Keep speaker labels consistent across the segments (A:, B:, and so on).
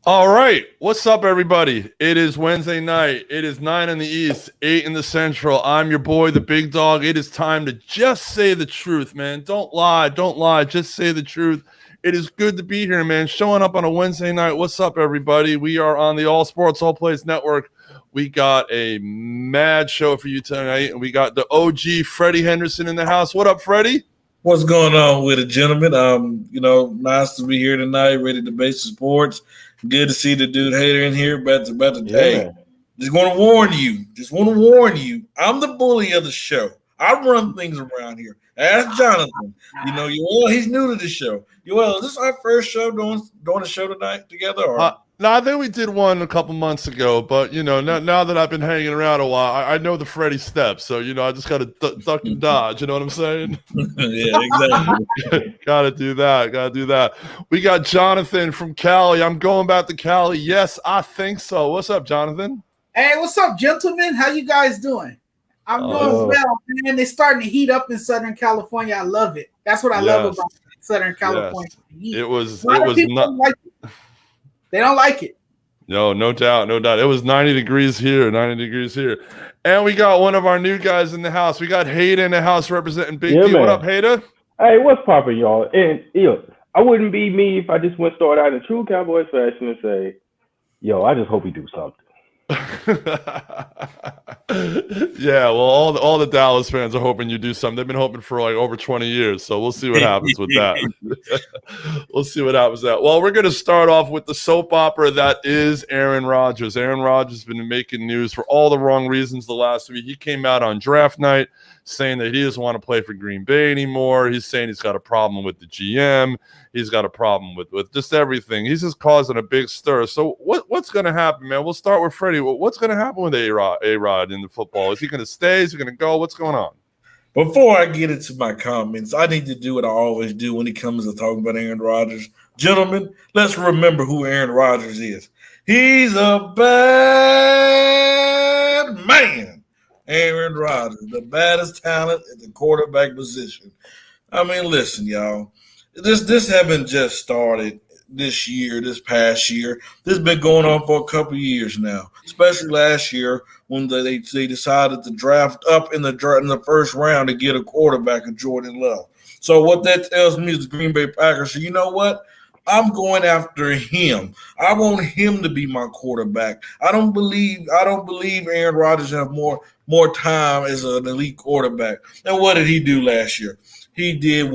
A: All right. What's up, everybody? It is Wednesday night. It is 9 in the East, 8 in the Central. I'm your boy, the Big Dog. It is time to just say the truth, man. Don't lie. Don't lie. Just say the truth. It is good to be here, man. Showing up on a Wednesday night. What's up, everybody? We are on the All Sports, All Plays Network. We got a mad show for you tonight, and we got the OG Freddie Henderson in the house. What up, Freddie?
B: What's going on with it, gentlemen? Nice to be here tonight, ready to base the sports. Good to see the dude Hater in here. About the day. Just want to warn you. I'm the bully of the show. I run things around here. Ask Jonathan. Yoel, he's new to the show. Yoel, is this our first show doing a show tonight together? Or?
A: No, I think we did one a couple months ago, but now that I've been hanging around a while, I know the Freddie steps. So I just got to duck and dodge. You know what I'm saying?
B: Yeah, exactly.
A: Gotta do that. We got Jonathan from Cali. I'm going back to Cali. Yes, I think so. What's up, Jonathan?
C: Hey, what's up, gentlemen? How you guys doing? I'm doing well, man. They're starting to heat up in Southern California. I love it. That's what I love about Southern California.
A: Yes. It was not.
C: They don't like it.
A: No doubt. It was 90 degrees here. And we got one of our new guys in the house. We got Hayden in the house representing Big D. What up, Hayden?
D: Hey, what's poppin', y'all? And I wouldn't be me if I just went start out in true Cowboys fashion and say, I just hope he do something.
A: Yeah, well, all the Dallas fans are hoping you do something. They've been hoping for like over 20 years, so we'll see what happens with that. Well, we're going to start off with the soap opera that is Aaron Rodgers. Aaron Rodgers has been making news for all the wrong reasons the last week. He came out on draft night saying that he doesn't want to play for Green Bay anymore. He's saying he's got a problem with the GM. He's got a problem with just everything. He's just causing a big stir. So what's going to happen, man? We'll start with Freddie. What's going to happen with A-Rod in the football? Is he going to stay? Is he going to go? What's going on?
B: Before I get into my comments, I need to do what I always do when it comes to talking about Aaron Rodgers. Gentlemen, let's remember who Aaron Rodgers is. He's a bad man. Aaron Rodgers, the baddest talent at the quarterback position. I mean, listen, y'all. This haven't just started this past year. This has been going on for a couple of years now, especially last year when they decided to draft up in the first round to get a quarterback of Jordan Love. So what that tells me is the Green Bay Packers. So you know what? I'm going after him. I want him to be my quarterback. I don't believe Aaron Rodgers have more time as an elite quarterback. And what did he do last year? He did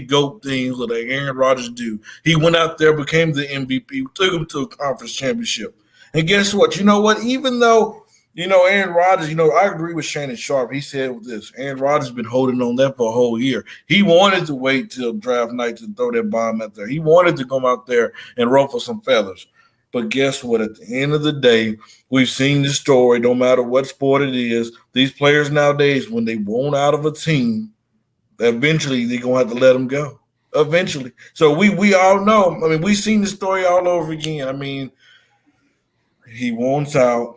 B: GOAT things that Aaron Rodgers do. He went out there, became the MVP, took him to a conference championship. And guess what? You know what? Even though, Aaron Rodgers, I agree with Shannon Sharp. He said this, Aaron Rodgers has been holding on that for a whole year. He wanted to wait till draft night to throw that bomb out there. He wanted to come out there and ruffle some feathers. But guess what? At the end of the day, we've seen this story, no matter what sport it is. These players nowadays, when they want out of a team, eventually they're going to have to let them go. Eventually. So we all know. I mean, we've seen the story all over again. I mean, he wants out.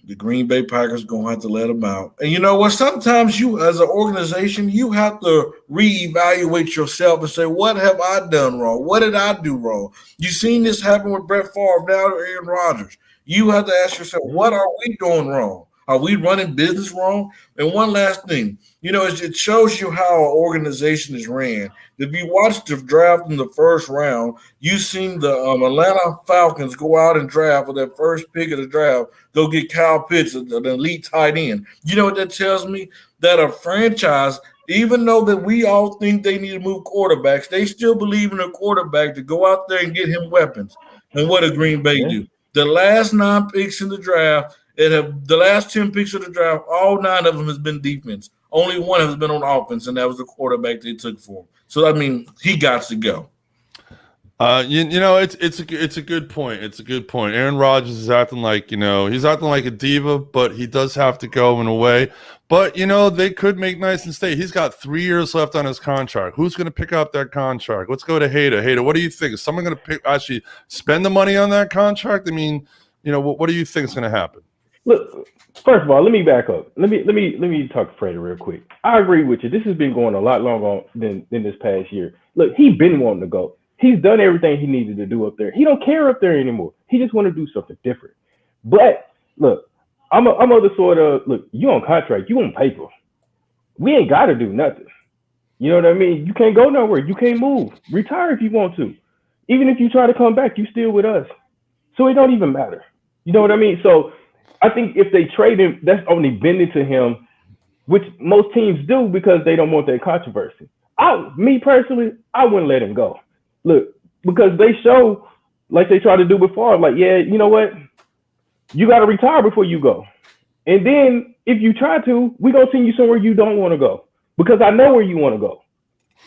B: The Green Bay Packers going to have to let him out. And you know what? Sometimes you, as an organization, you have to reevaluate yourself and say, what have I done wrong? What did I do wrong? You've seen this happen with Brett Favre, now to Aaron Rodgers. You have to ask yourself, what are we doing wrong? Are we running business wrong? And one last thing, it shows you how an organization is ran. If you watch the draft in the first round, you've seen the Atlanta Falcons go out and draft with that first pick of the draft, go get Kyle Pitts, an elite tight end. You know what that tells me? That a franchise, even though that we all think they need to move quarterbacks, they still believe in a quarterback to go out there and get him weapons. And what did Green Bay do? The last 9 picks in the draft, the last 10 picks of the draft, all 9 of them has been defense. Only one has been on offense, and that was the quarterback they took for him. So, I mean, he got to go.
A: You know, it's a good point. It's a good point. Aaron Rodgers is acting like, he's acting like a diva, but he does have to go in a way. But they could make nice and stay. He's got 3 years left on his contract. Who's going to pick up that contract? Let's go to Hader. Hader, what do you think? Is someone going to actually spend the money on that contract? I mean, what do you think is going to happen?
D: Look, first of all, let me back up. Let me talk to Freddie real quick. I agree with you. This has been going a lot longer than this past year. Look, he's been wanting to go. He's done everything he needed to do up there. He don't care up there anymore. He just want to do something different. But look, I'm of the sort of, look, you on contract, you on paper. We ain't got to do nothing. You know what I mean? You can't go nowhere. You can't move. Retire if you want to. Even if you try to come back, you still with us. So it don't even matter. You know what I mean? So I think if they trade him, that's only bending to him, which most teams do because they don't want that controversy. Me personally, I wouldn't let him go. Look, because they show, like they try to do before, like, yeah, you know what? You got to retire before you go. And then if you try to, we're going to send you somewhere you don't want to go because I know where you want to go.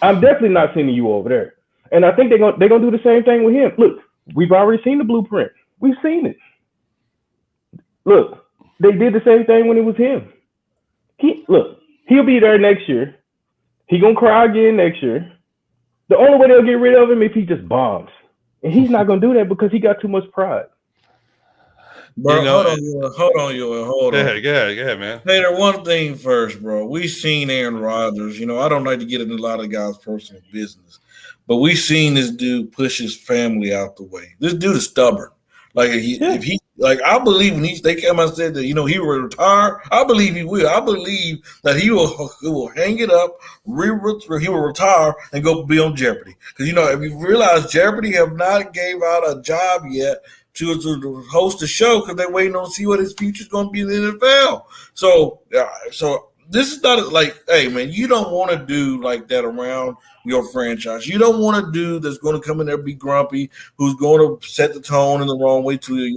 D: I'm definitely not sending you over there. And I think they're going to do the same thing with him. Look, we've already seen the blueprint. We've seen it. Look, they did the same thing when it was him. He'll be there next year. He going to cry again next year. The only way they'll get rid of him if he just bombs. And he's not going to do that because he got too much pride.
B: Bro, hold on.
A: Go ahead, man.
B: Hader, one thing first, bro. We've seen Aaron Rodgers. I don't like to get into a lot of guys' personal business, but we've seen this dude push his family out the way. This dude is stubborn. Like if he I believe when they came out and said that he will retire. I believe he will. I believe that he will hang it up, he will retire and go be on Jeopardy. Because if you realize Jeopardy have not gave out a job yet to host a show because they're waiting on to see what his future is going to be in the NFL. So this is not hey man, you don't want to do like that around your franchise. You don't want a dude that's going to come in there be grumpy, who's going to set the tone in the wrong way to a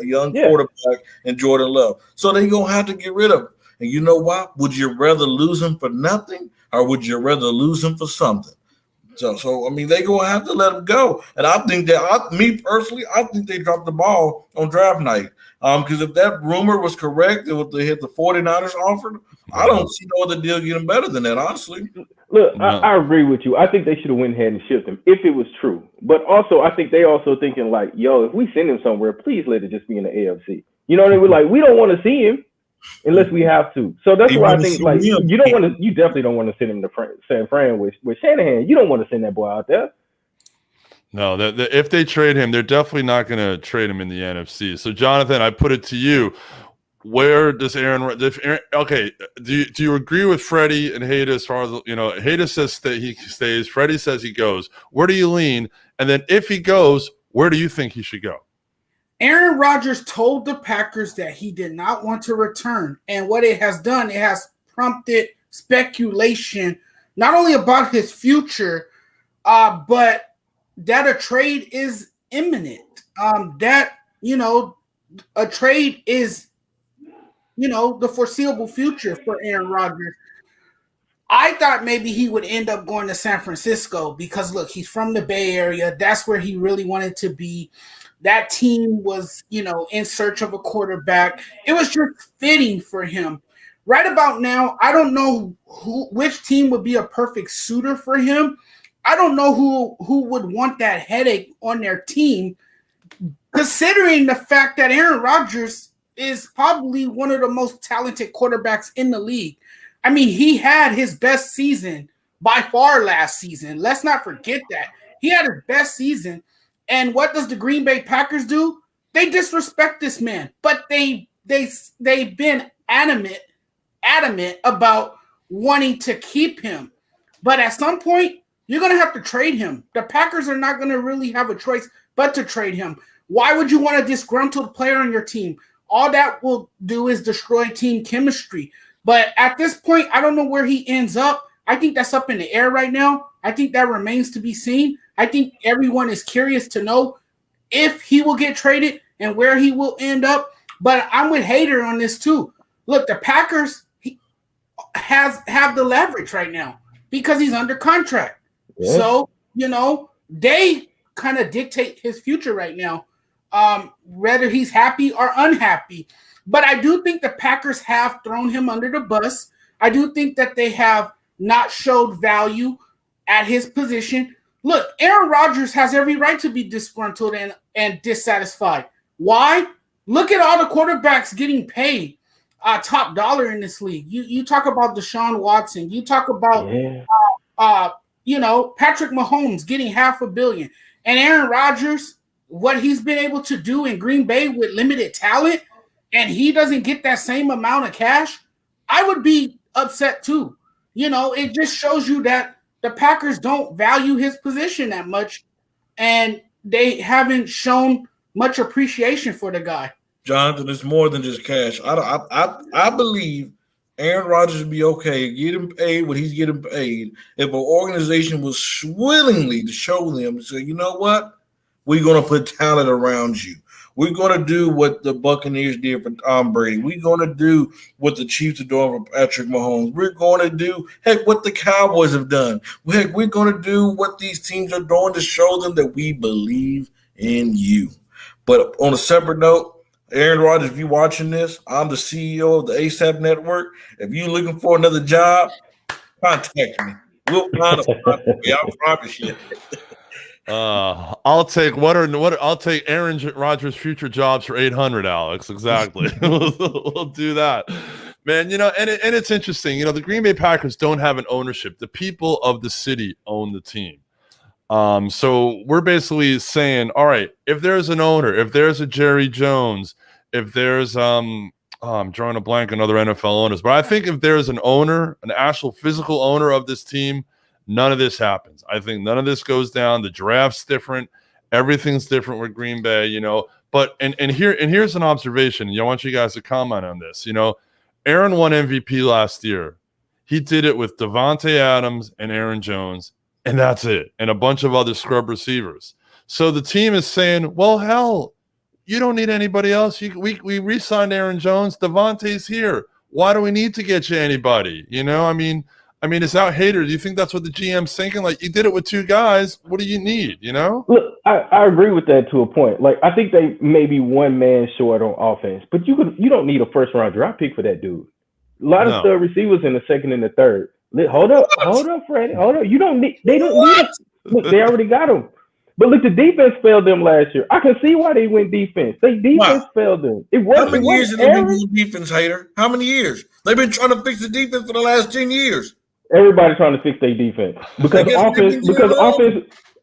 B: young quarterback and Jordan Love. So they're going to have to get rid of him. And you know why? Would you rather lose him for nothing or would you rather lose him for something? So I mean, they're going to have to let him go. And I think that, me personally, I think they dropped the ball on draft night. Because if that rumor was correct, if they hit the 49ers offered, I don't see no other deal getting better than that, honestly.
D: Look, I agree with you. I think they should have went ahead and shipped him if it was true. But also, I think they also thinking like, yo, if we send him somewhere, please let it just be in the AFC. You know what I mean? Like, we don't want to see him unless we have to. So that's why I think like you definitely don't want to send him to San Fran with Shanahan. You don't want to send that boy out there.
A: No, if they trade him, they're definitely not going to trade him in the NFC. So, Jonathan, I put it to you. Where does Aaron okay, do you agree with Freddie and Hader as far as, Hader says that he stays, Freddie says he goes. Where do you lean? And then if he goes, where do you think he should go?
C: Aaron Rodgers told the Packers that he did not want to return. And what it has done, it has prompted speculation, not only about his future, but that a trade is imminent. A trade is, the foreseeable future for Aaron Rodgers. I thought maybe he would end up going to San Francisco because, look, he's from the Bay Area. That's where he really wanted to be. That team was, in search of a quarterback. It was just fitting for him. Right about now, I don't know which team would be a perfect suitor for him. I don't know who would want that headache on their team, considering the fact that Aaron Rodgers is probably one of the most talented quarterbacks in the league. I mean, he had his best season by far last season. Let's not forget that. He had his best season. And what does the Green Bay Packers do? They disrespect this man. But they've been adamant about wanting to keep him. But at some point, you're going to have to trade him. The Packers are not going to really have a choice but to trade him. Why would you want a disgruntled player on your team? All that will do is destroy team chemistry. But at this point, I don't know where he ends up. I think that's up in the air right now. I think that remains to be seen. I think everyone is curious to know if he will get traded and where he will end up. But I'm with Hader on this too. Look, the Packers have the leverage right now because he's under contract. Yeah. So, they kind of dictate his future right now, whether he's happy or unhappy. But I do think the Packers have thrown him under the bus. I do think that they have not showed value at his position. Look, Aaron Rodgers has every right to be disgruntled and dissatisfied. Why? Look at all the quarterbacks getting paid top dollar in this league. You talk about Deshaun Watson. You talk about, Patrick Mahomes getting $500 million. And Aaron Rodgers, what he's been able to do in Green Bay with limited talent, and he doesn't get that same amount of cash, I would be upset too. It just shows you that the Packers don't value his position that much, and they haven't shown much appreciation for the guy.
B: Jonathan, it's more than just cash. I believe Aaron Rodgers would be okay getting paid what he's getting paid if an organization was willingly to show them and say, you know what, we're going to put talent around you. We're going to do what the Buccaneers did for Tom Brady. We're going to do what the Chiefs are doing for Patrick Mahomes. We're going to do, what the Cowboys have done. We're going to do what these teams are doing to show them that we believe in you. But on a separate note, Aaron Rodgers, if you're watching this, I'm the CEO of the ASAP Network. If you're looking for another job, contact me. We'll find a spot for you. I promise you.
A: I'll take I'll take Aaron Rodgers' future jobs for $800, Alex. Exactly. we'll do that, man. And it's interesting. The Green Bay Packers don't have an ownership. The people of the city own the team. So we're basically saying, all right, if there's an owner, if there's a Jerry Jones, if there's I'm drawing a blank on other NFL owners, but I think if there's an owner, an actual physical owner of this team, none of this happens. I think none of this goes down. The draft's different. Everything's different with Green Bay, But here's an observation. I want you guys to comment on this. Aaron won MVP last year. He did it with Davante Adams and Aaron Jones, and that's it, and a bunch of other scrub receivers. So the team is saying, well, hell, you don't need anybody else. We re-signed Aaron Jones. Davante's here. Why do we need to get you anybody? I mean, it's out hater. Do you think that's what the GM's thinking? Like, you did it with two guys. What do you need,
D: Look, I agree with that to a point. Like, I think they may be one man short on offense, but you don't need a first-round draft pick for that dude. A lot of stud receivers in the second and the third. Hold up, Freddie. Hold up. They don't need it. Look, they already got him. But look, the defense failed them last year. I can see why they went defense. They defense failed them.
B: How many years have they been doing defense, hater? How many years? They've been trying to fix the defense for the last 10 years.
D: Everybody's trying to fix their defense because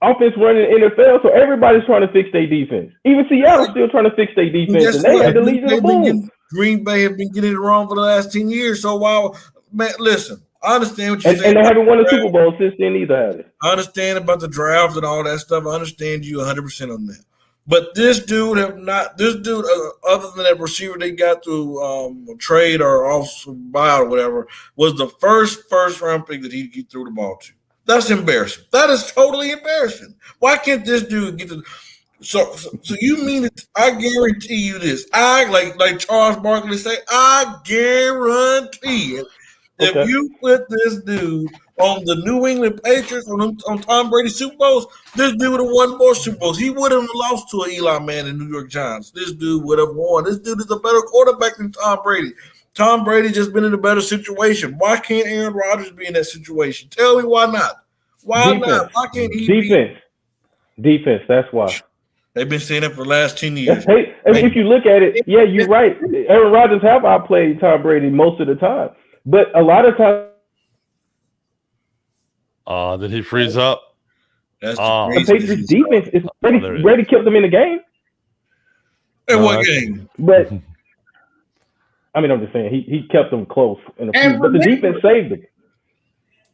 D: offense running the NFL, so everybody's trying to fix their defense. Even Seattle's still trying to fix their defense, and they had the lead in the boom.
B: Green Bay have been getting it wrong for the last 10 years. So man, listen, I understand what you're saying.
D: And they haven't won a Super Bowl since then either, have they?
B: I understand about the draft and all that stuff. I understand you 100% on that. But this dude, other than that receiver they got through trade or off buyout or whatever, was the first round pick that he threw the ball to. That's embarrassing. That is totally embarrassing. Why can't this dude get the so you mean it? I guarantee you this. Like Charles Barkley say, I guarantee it.
D: Okay.
B: If you put this dude on the New England Patriots, on Tom Brady's Super Bowls, this dude would have won more Super Bowls. He would have lost to an Eli Manning and New York Giants. This dude would have won. This dude is a better quarterback than Tom Brady. Tom Brady just been in a better situation. Why can't Aaron Rodgers be in that situation? Tell me why not. Why not? Why can't he
D: Defense, that's why.
B: They've been saying that for the last 10 years.
D: Hey, if you look at it, yeah, you're right. Aaron Rodgers have outplayed Tom Brady most of the time. But a lot of times,
A: did he freeze up?
B: That's
D: the Patriots defense is Brady kept them in the game.
B: In what game?
D: But I mean, I'm just saying he kept them close in the few, but the defense saved them.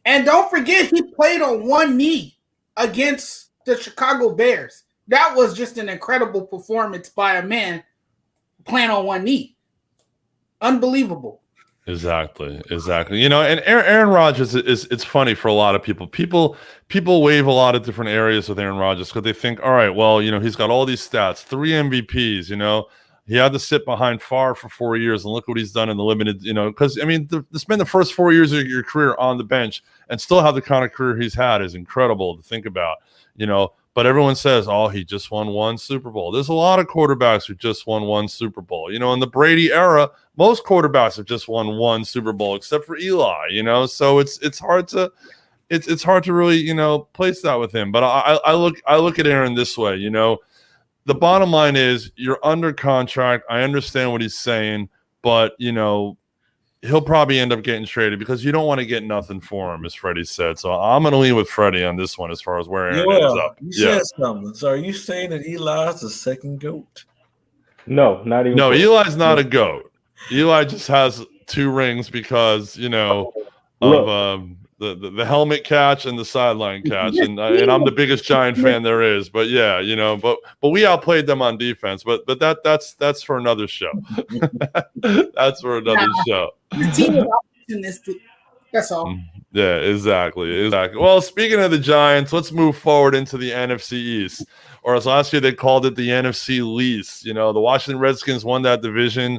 C: And don't forget, he played on one knee against the Chicago Bears. That was just an incredible performance by a man playing on one knee. Unbelievable.
A: Exactly. And Aaron Rodgers it's funny for a lot of people. People wave a lot of different areas with Aaron Rodgers because they think, all right, well, he's got all these stats, 3 MVPs, he had to sit behind Favre for 4 years, and look what he's done in the limited, because I mean, to spend the first 4 years of your career on the bench and still have the kind of career he's had is incredible to think about, But everyone says, oh, he just won one Super Bowl. There's a lot of quarterbacks who just won one Super Bowl. You know, in the Brady era, most quarterbacks have just won one Super Bowl, except for Eli, you know, so it's hard to it's hard to really, you know, place that with him. But I look at Aaron this way, you know, the bottom line is you're under contract. I understand what he's saying, but you know, he'll probably end up getting traded because you don't want to get nothing for him, as Freddie said. So I'm going to lean with Freddie on this one as far as where Aaron ends up.
B: You said something. So are you saying that Eli's the second GOAT?
D: No, not even.
A: No, Eli's not a GOAT. Eli just has 2 rings because, you know, of the helmet catch and the sideline catch. And I'm the biggest Giant fan there is. But yeah, you know, but we outplayed them on defense. But that's for another show. That's for another show.
C: The team is opportunistic. That's all.
A: Yeah, exactly. Well, speaking of the Giants, let's move forward into the NFC East. Or as last year they called it the NFC least. You know, the Washington Redskins won that division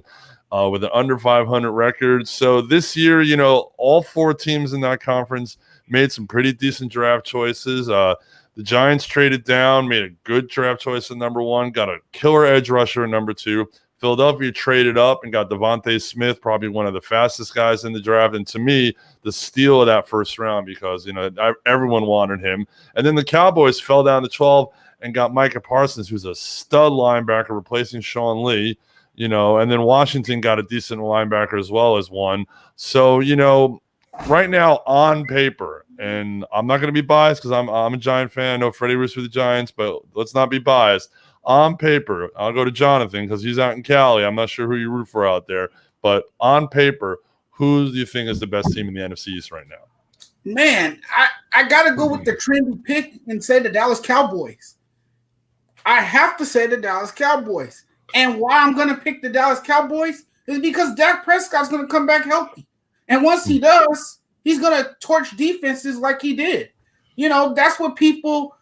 A: with an under 500 record. So this year, you know, all 4 teams in that conference made some pretty decent draft choices. The Giants traded down, made a good draft choice at number 1, got a killer edge rusher at number 2. Philadelphia traded up and got Devontae Smith, probably one of the fastest guys in the draft. And to me, the steal of that first round because, you know, everyone wanted him. And then the Cowboys fell down to 12 and got Micah Parsons, who's a stud linebacker replacing Sean Lee, you know, and then Washington got a decent linebacker as well as one. So, you know, right now on paper, and I'm not going to be biased because I'm a Giant fan. I know Freddie roots for the Giants, but let's not be biased. On paper, I'll go to Jonathan because he's out in Cali. I'm not sure who you root for out there, but on paper, who do you think is the best team in the NFC East right now?
C: Man, I got to go with the trendy pick and say the Dallas Cowboys. I have to say the Dallas Cowboys. And why I'm going to pick the Dallas Cowboys is because Dak Prescott's going to come back healthy. And once he does, he's going to torch defenses like he did. You know, that's what people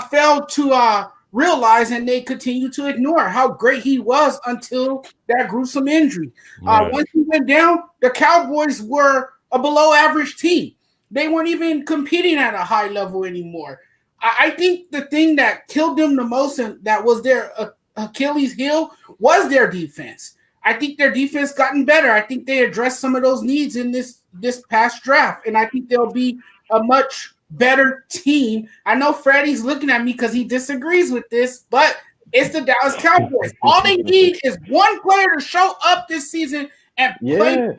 C: failed to realize, and they continue to ignore how great he was until that gruesome injury.
A: Right.
C: Once he went down, the Cowboys were a below average team. They weren't even competing at a high level anymore. I think the thing that killed them the most and that was their Achilles heel was their defense. I think their defense gotten better. I think they addressed some of those needs in this past draft, and I think they'll be a much better team. I know Freddie's looking at me because he disagrees with this, but it's the Dallas Cowboys. All they need is one player to show up this season and play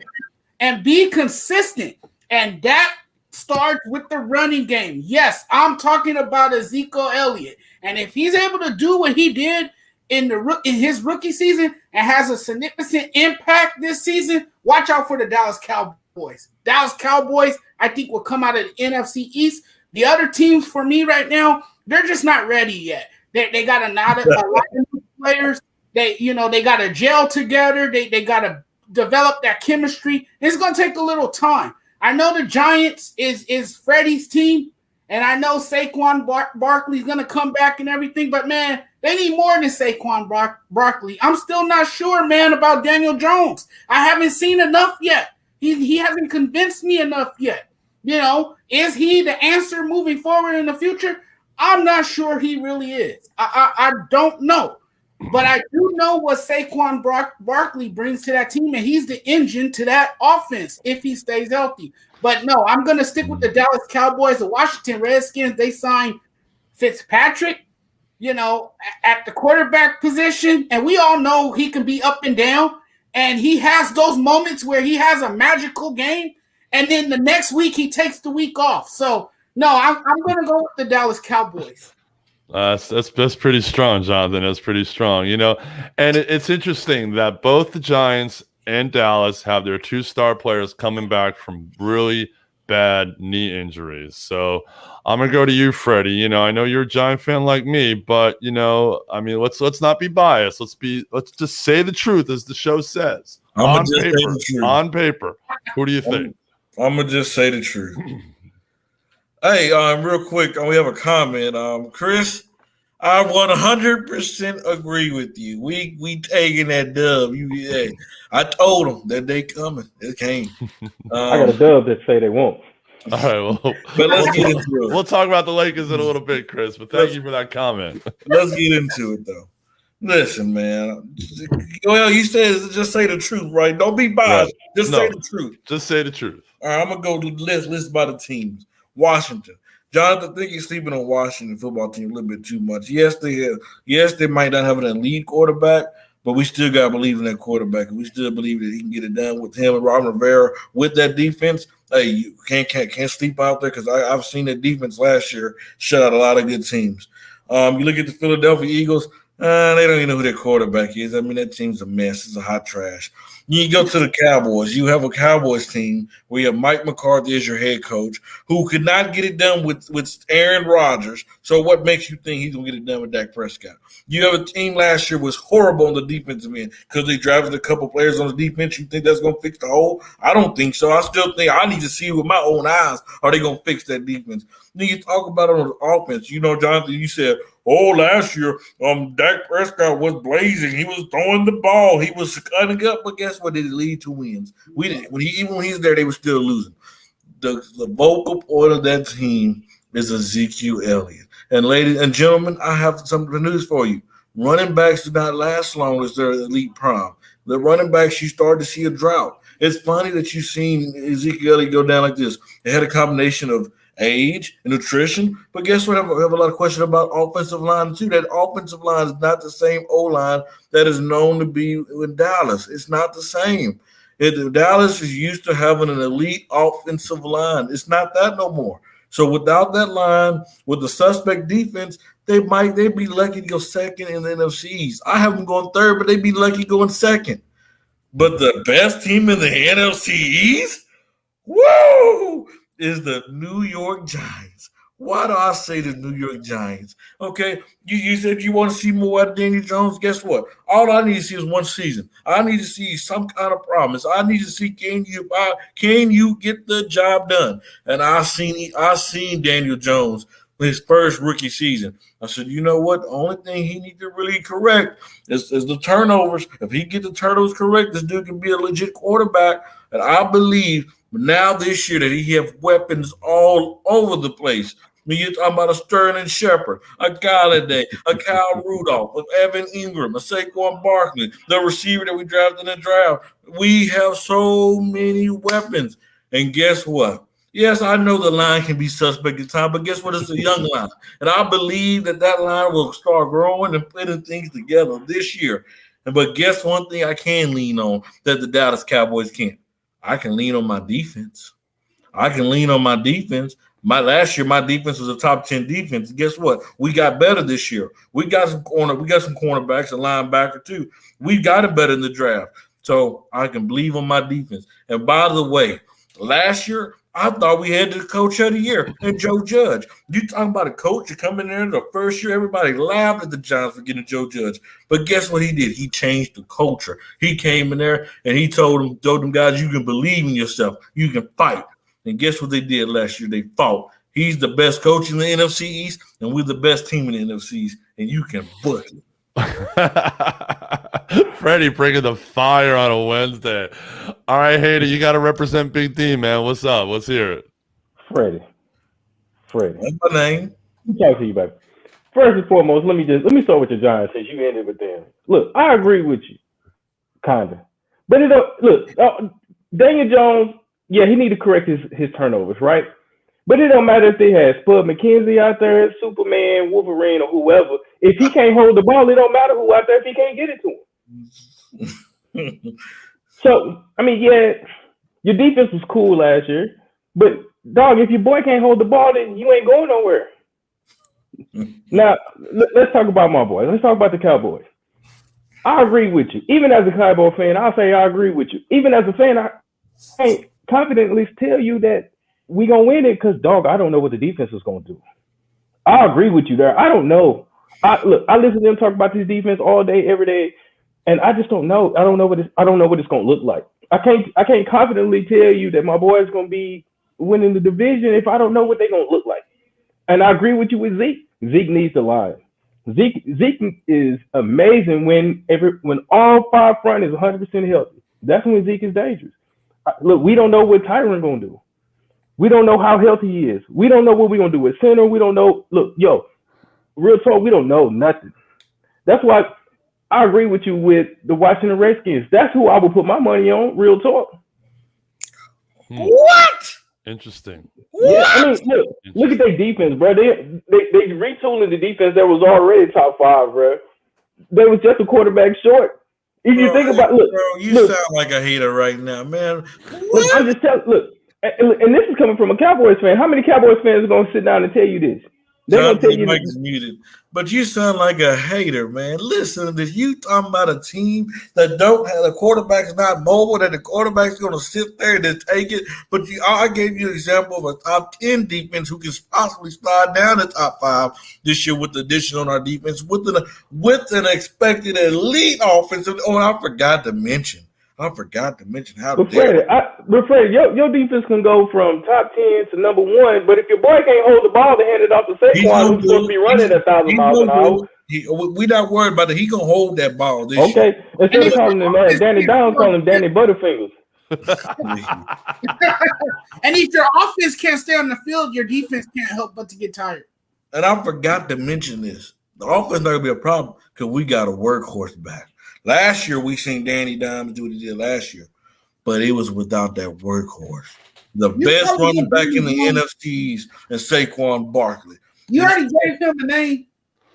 C: and be consistent, and that starts with the running game. Yes, I'm talking about Ezekiel Elliott, and if he's able to do what he did in his rookie season and has a significant impact this season, watch out for the Dallas Cowboys. Dallas Cowboys, I think, will come out of the NFC East. The other teams for me right now, they're just not ready yet. They got a lot of new players. They got to gel together. They got to develop that chemistry. It's going to take a little time. I know the Giants is Freddie's team, and I know Saquon Barkley's going to come back and everything, but, man, they need more than Saquon Barkley. I'm still not sure, man, about Daniel Jones. I haven't seen enough yet. He hasn't convinced me enough yet. You know, is he the answer moving forward in the future? I'm not sure he really is. I don't know. But I do know what Saquon Barkley brings to that team, and he's the engine to that offense if he stays healthy. But no, I'm going to stick with the Dallas Cowboys. The Washington Redskins, they signed Fitzpatrick, you know, at the quarterback position, and we all know he can be up and down, and he has those moments where he has a magical game, and then the next week he takes the week off. So, no, I'm going to go with the Dallas Cowboys.
A: That's pretty strong, Jonathan. That's pretty strong, you know. And it's interesting that both the Giants and Dallas have their 2 star players coming back from really bad knee injuries. So I'm gonna go to you, Freddie. You know, I know you're a Giant fan like me, but you know, I mean, let's not be biased. Let's just say the truth, as the show says. On paper, who do you think?
B: I'm gonna just say the truth. Hey, real quick, we have a comment. Chris, I 100% agree with you. We taking that dub. I told them that they coming. It came.
D: I got a dub that say they won't.
A: All right, well,
B: But let's get into it.
A: we'll talk about the Lakers in a little bit, Chris. But thank you for that comment.
B: Let's get into it though. Listen, man. Well, you said just say the truth, right? Don't be biased.
A: Right.
B: Just
A: No.
B: say the truth.
A: Just say the truth.
B: All right, I'm gonna go list by the teams. Washington. Jonathan, I think you're sleeping on Washington football team a little bit too much. Yes, they might not have an elite quarterback, but we still gotta believe in that quarterback, and we still believe that he can get it done with him and Robin Rivera with that defense. Hey, you can't sleep out there because I've seen that defense last year shut out a lot of good teams. You look at the Philadelphia Eagles. They don't even know who their quarterback is. I mean, that team's a mess. It's a hot trash. You go to the Cowboys. You have a Cowboys team where you have Mike McCarthy as your head coach, who could not get it done with Aaron Rodgers. So what makes you think he's going to get it done with Dak Prescott? You have a team last year was horrible on the defensive end because they drafted a couple players on the defense. You think that's going to fix the hole? I don't think so. I still think I need to see with my own eyes are they going to fix that defense. Then you talk about it on the offense. You know, Jonathan, you said, last year, Dak Prescott was blazing. He was throwing the ball. He was cutting up. But guess what? Did it lead to wins? We didn't. When he's there, they were still losing. The vocal point of that team is Ezekiel Elliott. And ladies and gentlemen, I have some news for you. Running backs do not last long as their elite prime. The running backs, you start to see a drought. It's funny that you've seen Ezekiel Elliott go down like this. It had a combination of age and nutrition, but guess what? I have a lot of questions about offensive line too. That offensive line is not the same O-line that is known to be in Dallas. It's not the same. Dallas is used to having an elite offensive line. It's not that no more. So without that line, with the suspect defense, they'd be lucky to go second in the NFC East. I have them going third, but they'd be lucky going second. But the best team in the NFC East, woo, is the New York Giants. Why do I say the New York Giants? Okay, you said you want to see more out of Daniel Jones. Guess what? All I need to see is one season. I need to see some kind of promise. I need to see can you get the job done? And I seen Daniel Jones his first rookie season. I said, you know what? The only thing he needs to really correct is the turnovers. If he get the turnovers correct, this dude can be a legit quarterback. And I believe now this year that he have weapons all over the place. I mean, you're talking about a Sterling Shepard, a Galladay, a Kyle Rudolph, an Evan Ingram, a Saquon Barkley, the receiver that we drafted in the draft. We have so many weapons. And guess what? Yes, I know the line can be suspect at times, but guess what? It's a young line. And I believe that line will start growing and putting things together this year. But guess one thing I can lean on that the Dallas Cowboys can't? I can lean on my defense. Last year, my defense was a top 10 defense. Guess what? We got better this year. We got some cornerbacks and linebacker too. We got it better in the draft. So I can believe on my defense. And by the way, last year, I thought we had the coach of the year and Joe Judge. You talking about a coach to come in there the first year, everybody laughed at the Giants for getting Joe Judge. But guess what he did? He changed the culture. He came in there and he told them guys, you can believe in yourself. You can fight. And guess what they did last year? They fought. He's the best coach in the NFC East, and we're the best team in the NFC East, and you can book it.
A: Freddie bringing the fire on a Wednesday. All right, Hater, you got to represent Big D, man. What's up? Let's hear it.
D: Freddie.
B: That's my name.
D: I'm talking to you, baby. First and foremost, let me start with your Giants since you ended with them. Look, I agree with you, kinda, but Daniel Jones, yeah, he need to correct his turnovers, right? But it don't matter if they had Spud McKenzie out there, Superman, Wolverine, or whoever. If he can't hold the ball, it don't matter who out there if he can't get it to him. So, I mean, yeah, your defense was cool last year. But, dog, if your boy can't hold the ball, then you ain't going nowhere. Now, let's talk about my boy. Let's talk about the Cowboys. I agree with you. Even as a Cowboy fan, I'll say I agree with you. Even as a fan, I can't confidently tell you that we gonna win it because, dog, I don't know what the defense is gonna do. I agree with you there. I don't know. I listen to them talk about this defense all day, every day, and I just don't know. I don't know what it's gonna look like. I can't confidently tell you that my boy is gonna be winning the division if I don't know what they're gonna look like. And I agree with you with Zeke. Zeke needs the line. Zeke is amazing when all five front is 100% healthy. That's when Zeke is dangerous. Look, we don't know what Tyron gonna do. We don't know how healthy he is. We don't know what we're gonna do with center. We don't know. Look, yo, real talk, we don't know nothing. That's why I agree with you with the Washington Redskins. That's who I would put my money on. Real talk.
B: What?
A: Interesting.
D: Yeah, I mean, look at their defense, bro. They retooling the defense that was already top 5, bro. They was just a quarterback short. If you think about, look,
B: you sound like a hater right now, man.
D: Look, I'm just telling, look, and this is coming from a Cowboys fan. How many Cowboys fans are gonna sit down and tell you this? They're gonna tell you
B: Mike's muted, but you sound like a hater, man. Listen, if you talking about a team that don't have the quarterback's not mobile, that the quarterback's gonna sit there and just take it. But I gave you an example of a top 10 defense who can possibly slide down the top 5 this year with the addition on our defense with an expected elite offensive. Oh, I forgot to mention how
D: Fred, your defense can go from top 10 to number 1, but if your boy can't hold the ball to hand it off to Saquon, who's supposed to be running 1,000 miles an hour,
B: we're not worried about it. He gonna hold that ball this year.
D: Okay, instead of calling him Danny Downs, call him Danny Butterfingers.
C: And if your offense can't stay on the field, your defense can't help but to get tired.
B: And I forgot to mention this: the offense not gonna be a problem because we got a workhorse back. Last year, we seen Danny Dimes do what he did last year, but it was without that workhorse. The best running back in the NFTs is Saquon Barkley.
C: You already gave him a name.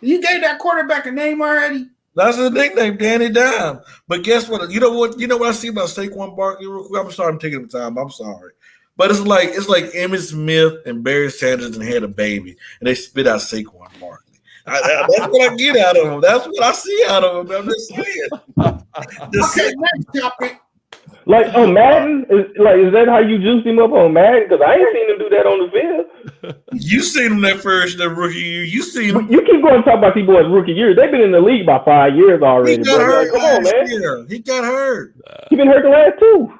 C: You gave that quarterback a name already.
B: That's his nickname, Danny Dimes. But guess what? You know what? You know what I see about Saquon Barkley? Real quick? I'm sorry, I'm taking the time. I'm sorry, but it's like Emmitt Smith and Barry Sanders and had a baby, and they spit out Saquon Barkley. That's what I get out of him. That's what I see out of him. I'm just saying.
C: Next topic.
D: Like on Madden, is that how you juiced him up on Madden? Because I ain't seen him do that on the field.
B: You seen him that rookie year. You seen him.
D: You keep going to talk about these boys' rookie years. They've been in the league about 5 years already.
B: He got hurt.
D: Come on, man.
B: He got hurt.
D: He been hurt the last 2.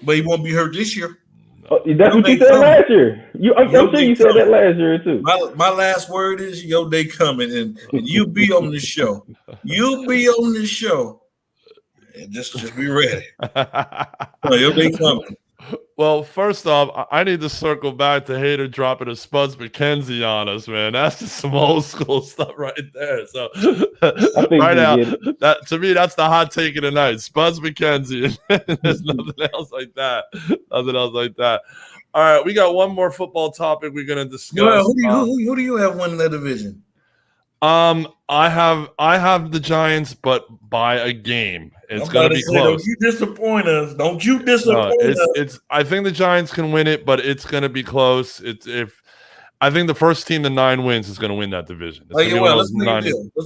B: But he won't be hurt this year.
D: That's what you said last year. I'm sure you said that last year too.
B: My last word is your day coming, and you be on the show. You'll be on the show. And just be ready. Your day coming.
A: Well, first off, I need to circle back to Hater dropping a Spuds McKenzie on us, man. That's just some old school stuff right there. So right now, that to me, that's the hot take of the night. Spuds McKenzie. There's nothing else like that. Nothing else like that. All right, we got one more football topic we're gonna discuss.
B: Well, who do you have winning that division?
A: I have the Giants, but by a game. It's going to be close.
B: Don't you disappoint us. Don't you disappoint us.
A: I think the Giants can win it, but it's going to be close. I think the first team to 9 wins is going to win that division.
B: Let's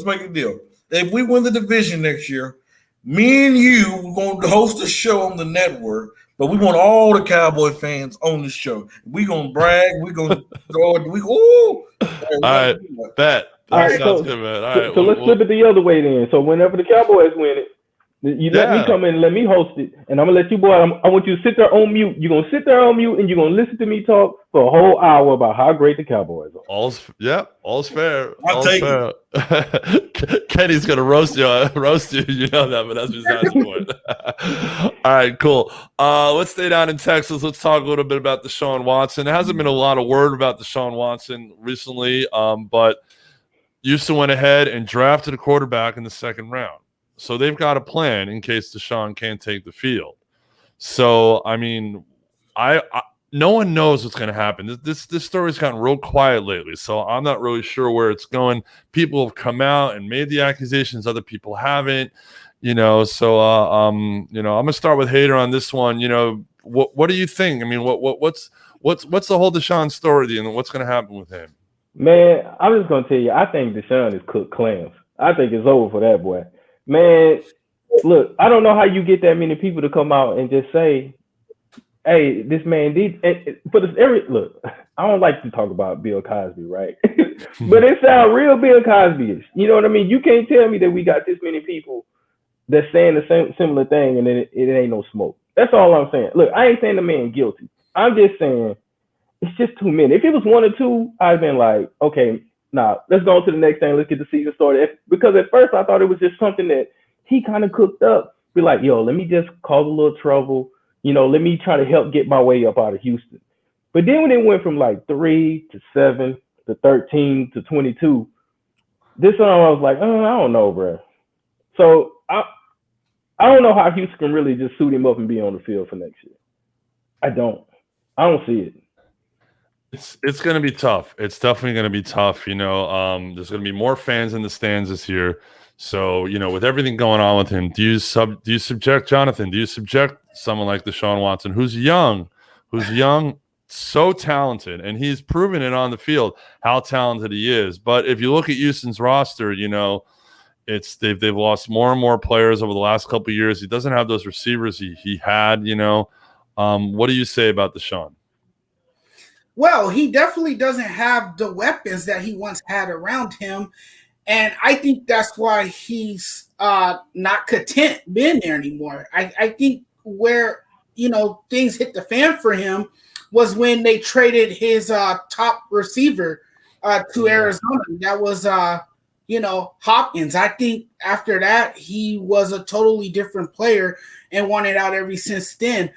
B: make a deal. If we win the division next year, me and you are going to host a show on the network, but we want all the Cowboy fans on the show. We're going to brag. We're going to throw it. All
A: right, bet.
D: All right, so let's flip it the other way then. So whenever the Cowboys win it, you let me come in and let me host it, and I'm gonna let you boy. I want you to sit there on mute. You're gonna sit there on mute, and you're gonna listen to me talk for a whole hour about how great the Cowboys are. All's
A: fair.
B: I'll take it.
A: Kenny's gonna roast you. You know that, but that's besides the point. All right, cool. Let's stay down in Texas. Let's talk a little bit about Deshaun Watson. There hasn't been a lot of word about Deshaun Watson recently, but Houston went ahead and drafted a quarterback in the 2nd round. So they've got a plan in case Deshaun can't take the field. So, I mean, no one knows what's going to happen. This story's gotten real quiet lately, so I'm not really sure where it's going. People have come out and made the accusations. Other people haven't, So, I'm going to start with Hater on this one. What do you think? I mean, what's the whole Deshaun story and what's going to happen with him?
D: Man, I'm just going to tell you, I think Deshaun is cooked clams. I think it's over for that boy. Man, look, I don't know how you get that many people to come out and just say, hey, this man did. Look, I don't like to talk about Bill Cosby, right? But it sounds real Bill Cosby-ish. You know what I mean? You can't tell me that we got this many people that's saying the same similar thing and then it ain't no smoke. That's all I'm saying. Look, I ain't saying the man guilty. I'm just saying it's just too many. If it was 1 or 2, I'd been like, okay, nah, let's go on to the next thing. Let's get the season started. Because at first I thought it was just something that he kind of cooked up. Be like, yo, let me just cause a little trouble. Let me try to help get my way up out of Houston. But then when it went from like 3 to 7 to 13 to 22, this one I was like, oh, I don't know, bro. So I don't know how Houston can really just suit him up and be on the field for next year. I don't see it.
A: It's going to be tough. It's definitely going to be tough. You know, there's going to be more fans in the stands this year. So, you know, with everything going on with him, do you subject Jonathan? Do you subject someone like Deshaun Watson, who's young, so talented, and he's proven it on the field how talented he is. But if you look at Houston's roster, you know, they've lost more and more players over the last couple of years. He doesn't have those receivers he had. You know, what do you say about Deshaun?
C: Well, he definitely doesn't have the weapons that he once had around him. And I think that's why he's not content being there anymore. I think where, you know, things hit the fan for him was when they traded his top receiver to Arizona. That was, you know, Hopkins. I think after that, he was a totally different player and wanted out ever since then.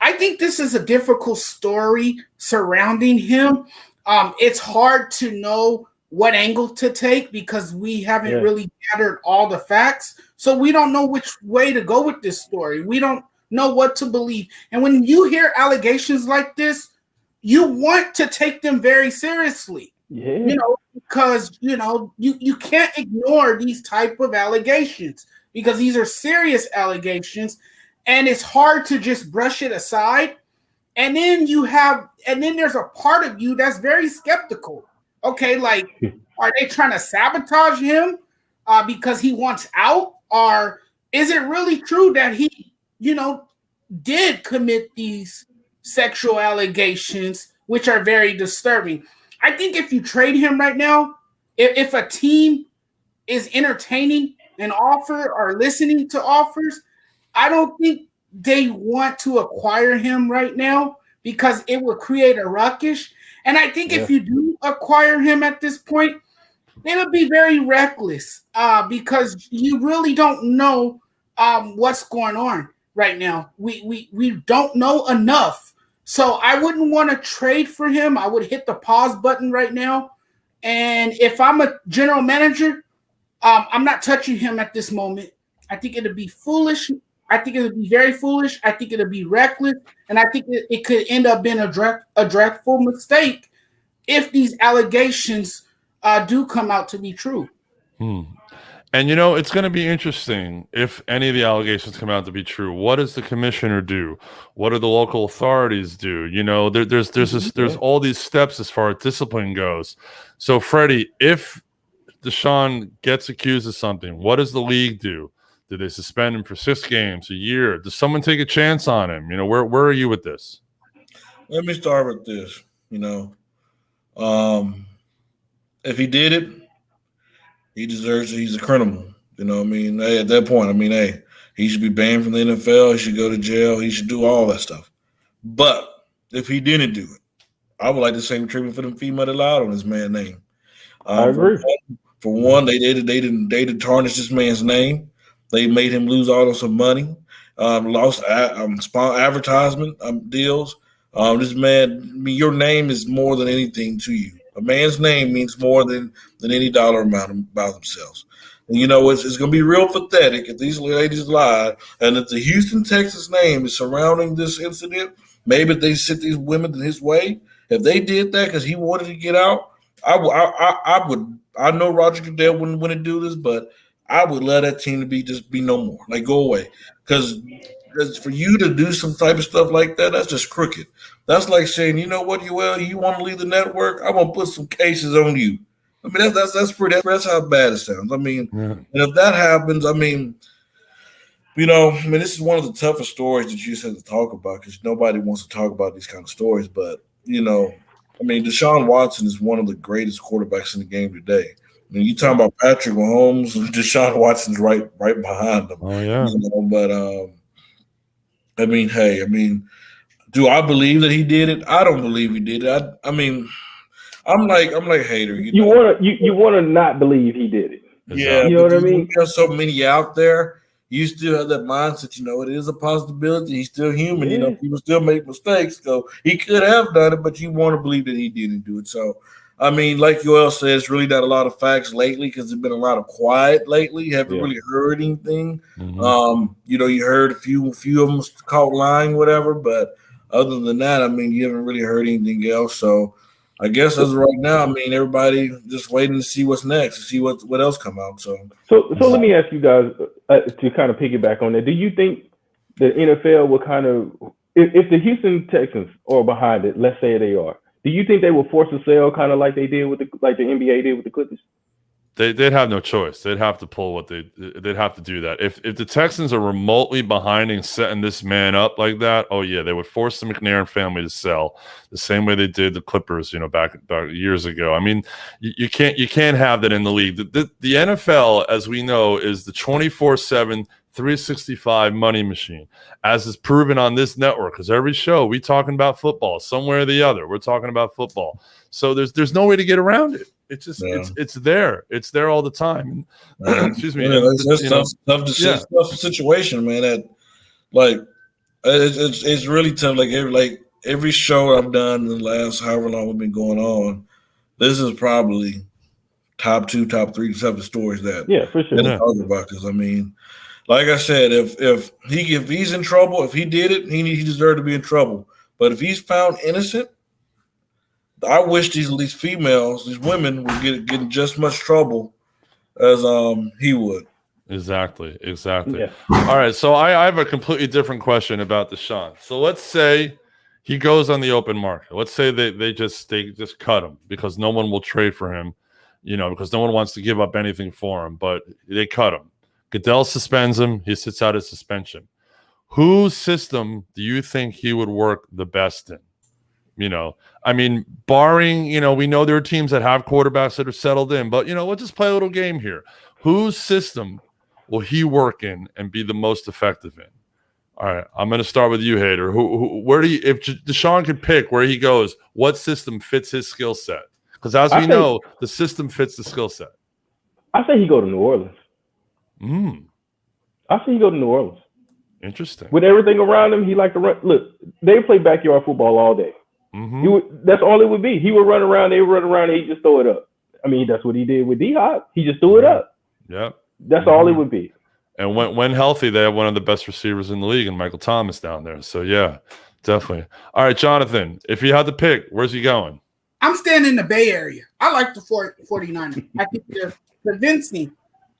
C: I think this is a difficult story surrounding him. It's hard to know what angle to take because we haven't really gathered all the facts. So we don't know which way to go with this story. We don't know what to believe. And when you hear allegations like this, you want to take them very seriously.
D: Yeah.
C: You know, because, you know, you can't ignore these type of allegations because these are serious allegations. And it's hard to just brush it aside. And then there's a part of you that's very skeptical. Okay, like, are they trying to sabotage him because he wants out? Or is it really true that he, you know, did commit these sexual allegations, which are very disturbing? I think if you trade him right now, if a team is entertaining an offer or listening to offers, I don't think they want to acquire him right now because it would create a ruckus. And I think if you do acquire him at this point, it'll be very reckless because you really don't know what's going on right now. We don't know enough. So I wouldn't want to trade for him. I would hit the pause button right now. And if I'm a general manager, I'm not touching him at this moment. I think it'd be foolish. I think it would be very foolish. I think it would be reckless. And I think it could end up being a dreadful mistake if these allegations do come out to be true.
A: And, you know, it's going to be interesting if any of the allegations come out to be true. What does the commissioner do? What do the local authorities do? You know, there's all these steps as far as discipline goes. So, Freddie, if Deshaun gets accused of something, what does the league do? Do they suspend him for 6 games, a year? Does someone take a chance on him? You know, where are you with this?
B: Let me start with this. You know, if he did it, he deserves it. He's a criminal. You know what I mean? Hey, at that point, I mean, hey, he should be banned from the NFL. He should go to jail. He should do all that stuff. But if he didn't do it, I would like the same treatment for the female that lied on this man's name.
D: I agree.
B: For one, they didn't tarnish this man's name. They made him lose all of some money. Lost advertisement deals. This man, I mean, your name is more than anything to you. A man's name means more than any dollar amount by themselves. And you know, it's going to be real pathetic if these ladies lied and if the Houston, Texas name is surrounding this incident. Maybe they sent these women his way. If they did that because he wanted to get out, I would. I know Roger Goodell wouldn't want to do this, but I would let that team just be no more. Like, go away. Because for you to do some type of stuff like that, that's just crooked. That's like saying, you know what, you want to leave the network? I'm gonna put some cases on you. I mean, that's how bad it sounds. I mean, and if that happens, I mean, you know, this is one of the toughest stories that you just have to talk about because nobody wants to talk about these kind of stories. But you know, I mean, Deshaun Watson is one of the greatest quarterbacks in the game today. I mean, you talking about Patrick Mahomes, Deshaun Watson's right behind him.
A: Oh yeah.
B: You know, but I mean, hey, I mean, do I believe that he did it? I don't believe he did it. I mean, I'm like Hater.
D: You wanna not believe he did it.
B: Yeah,
D: you know what I mean.
B: There's so many out there. you still have that mindset. It is a possibility. He's still human.
D: Yeah.
B: People still make mistakes. So he could have done it, but you want to believe that he didn't do it. So, I mean, like Yoel said, it's really not a lot of facts lately because there's been a lot of quiet lately. You haven't really heard anything.
A: Mhm.
B: You heard a few of them caught lying, whatever. But other than that, I mean, you haven't really heard anything else. So I guess as of right now, I mean, everybody just waiting to see what's next, to see what else come out. So
D: let me ask you guys to kind of piggyback on that. Do you think the NFL will kind of, if the Houston Texans are behind it, let's say they are, do you think they will force a sale kind of like they did with the NBA did with the Clippers?
A: They'd have no choice. They'd have to pull they'd have to do that. If the Texans are remotely behind and setting this man up like that, oh yeah, they would force the McNair family to sell the same way they did the Clippers, back years ago. I mean, you can't have that in the league. The NFL, as we know, is the 24/7 365 money machine, as is proven on this network. Because every show we talking about football, somewhere or the other, we're talking about football. So there's no way to get around it. It's just it's there. It's there all the time. Excuse me.
B: It's tough situation, man. That it's really tough. Like every show I've done in the last however long we've been going on, this is probably top 2, top 3, 7 stories that
D: for sure.
B: talk about. Because I mean, like I said, if he's in trouble, if he did it, he deserved to be in trouble. But if he's found innocent, I wish these females, these women, would get in just much trouble as he would.
A: Exactly.
D: Yeah.
A: All right, so I have a completely different question about Deshaun. So let's say he goes on the open market. Let's say they just cut him because no one will trade for him, because no one wants to give up anything for him. But they cut him. Goodell suspends him. He sits out his suspension. Whose system do you think he would work the best in? I mean, barring, we know there are teams that have quarterbacks that are settled in, but, we'll just play a little game here. Whose system will he work in and be the most effective in? All right, I'm going to start with you, Hader. If Deshaun could pick where he goes, what system fits his skill set? Because as we know, the system fits the skill set.
D: I say he go to New Orleans. I say he go to New Orleans.
A: Interesting.
D: With everything around him, he like to run. Look, they play backyard football all day. That's all it would be. He would run around, they would run around, and he'd just throw it up. I mean, that's what he did with D-Hop. He just threw it up.
A: Yeah.
D: That's all it would be.
A: And when healthy, they have one of the best receivers in the league, and Michael Thomas down there. So, yeah, definitely. All right, Jonathan, if you had to pick, where's he going?
C: I'm staying in the Bay Area. I like the 49ers. I think they're convincing.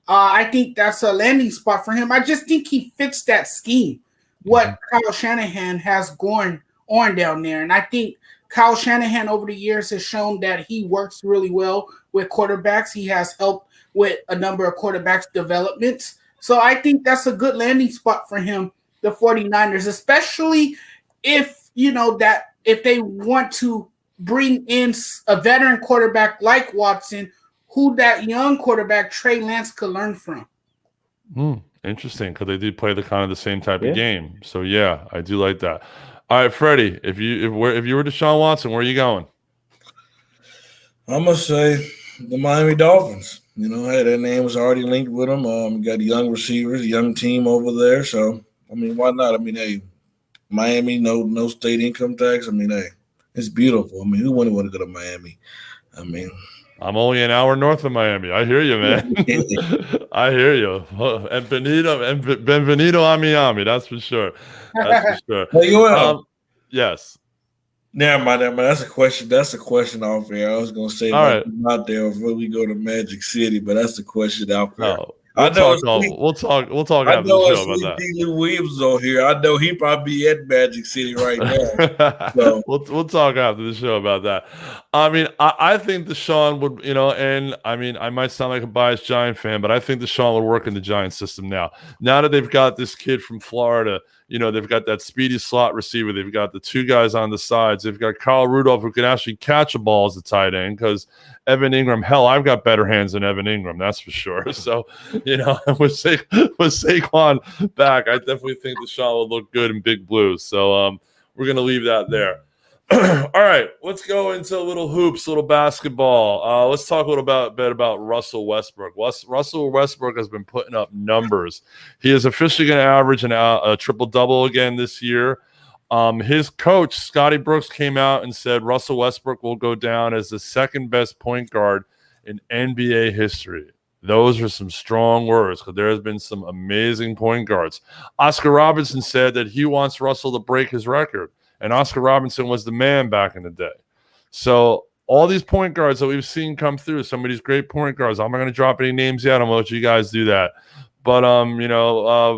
C: I think that's a landing spot for him. I just think he fits that scheme, what Kyle Shanahan has going on down there. And I think Kyle Shanahan over the years has shown that he works really well with quarterbacks. He has helped with a number of quarterbacks' developments. So I think that's a good landing spot for him, the 49ers, especially if, if they want to bring in a veteran quarterback like Watson, who that young quarterback, Trey Lance, could learn from.
A: Interesting, because they do play the same type of game. So, yeah, I do like that. All right, Freddie, if you were Deshaun Watson, where are you going?
B: I'm gonna say the Miami Dolphins. That name was already linked with them. Got young receivers, a young team over there. So, I mean, why not? I mean, hey, Miami, no state income tax. I mean, hey, it's beautiful. I mean, who wouldn't want to go to Miami? I mean,
A: I'm only an hour north of Miami. I hear you, man. I hear you. And Benvenido a Miami. That's for sure. That's for sure. Yes.
B: Never mind. That's a question. That's a question off there. I was gonna say out there before we go to Magic City, but that's the question out there.
A: Oh, we'll talk after the show about that.
B: Lou Williams on here. I know he probably be at Magic City right now. So.
A: We'll talk after the show about that. I mean, I think Deshaun would, and I mean, I might sound like a biased Giant fan, but I think Deshaun would work in the Giant system now. Now that they've got this kid from Florida, they've got that speedy slot receiver. They've got the 2 guys on the sides. They've got Kyle Rudolph who can actually catch a ball as a tight end because Evan Ingram, hell, I've got better hands than Evan Ingram, that's for sure. So, with Saquon back, I definitely think Deshaun will look good in Big Blue. So we're going to leave that there. All right, let's go into a little hoops, a little basketball. Let's talk a little bit about Russell Westbrook. Russell Westbrook has been putting up numbers. He is officially going to average a triple-double again this year. His coach, Scotty Brooks, came out and said Russell Westbrook will go down as the second best point guard in NBA history. Those are some strong words because there has been some amazing point guards. Oscar Robertson said that he wants Russell to break his record. And Oscar Robertson was the man back in the day. So all these point guards that we've seen come through, some of these great point guards, I'm not going to drop any names yet. I'm going to let you guys do that. But,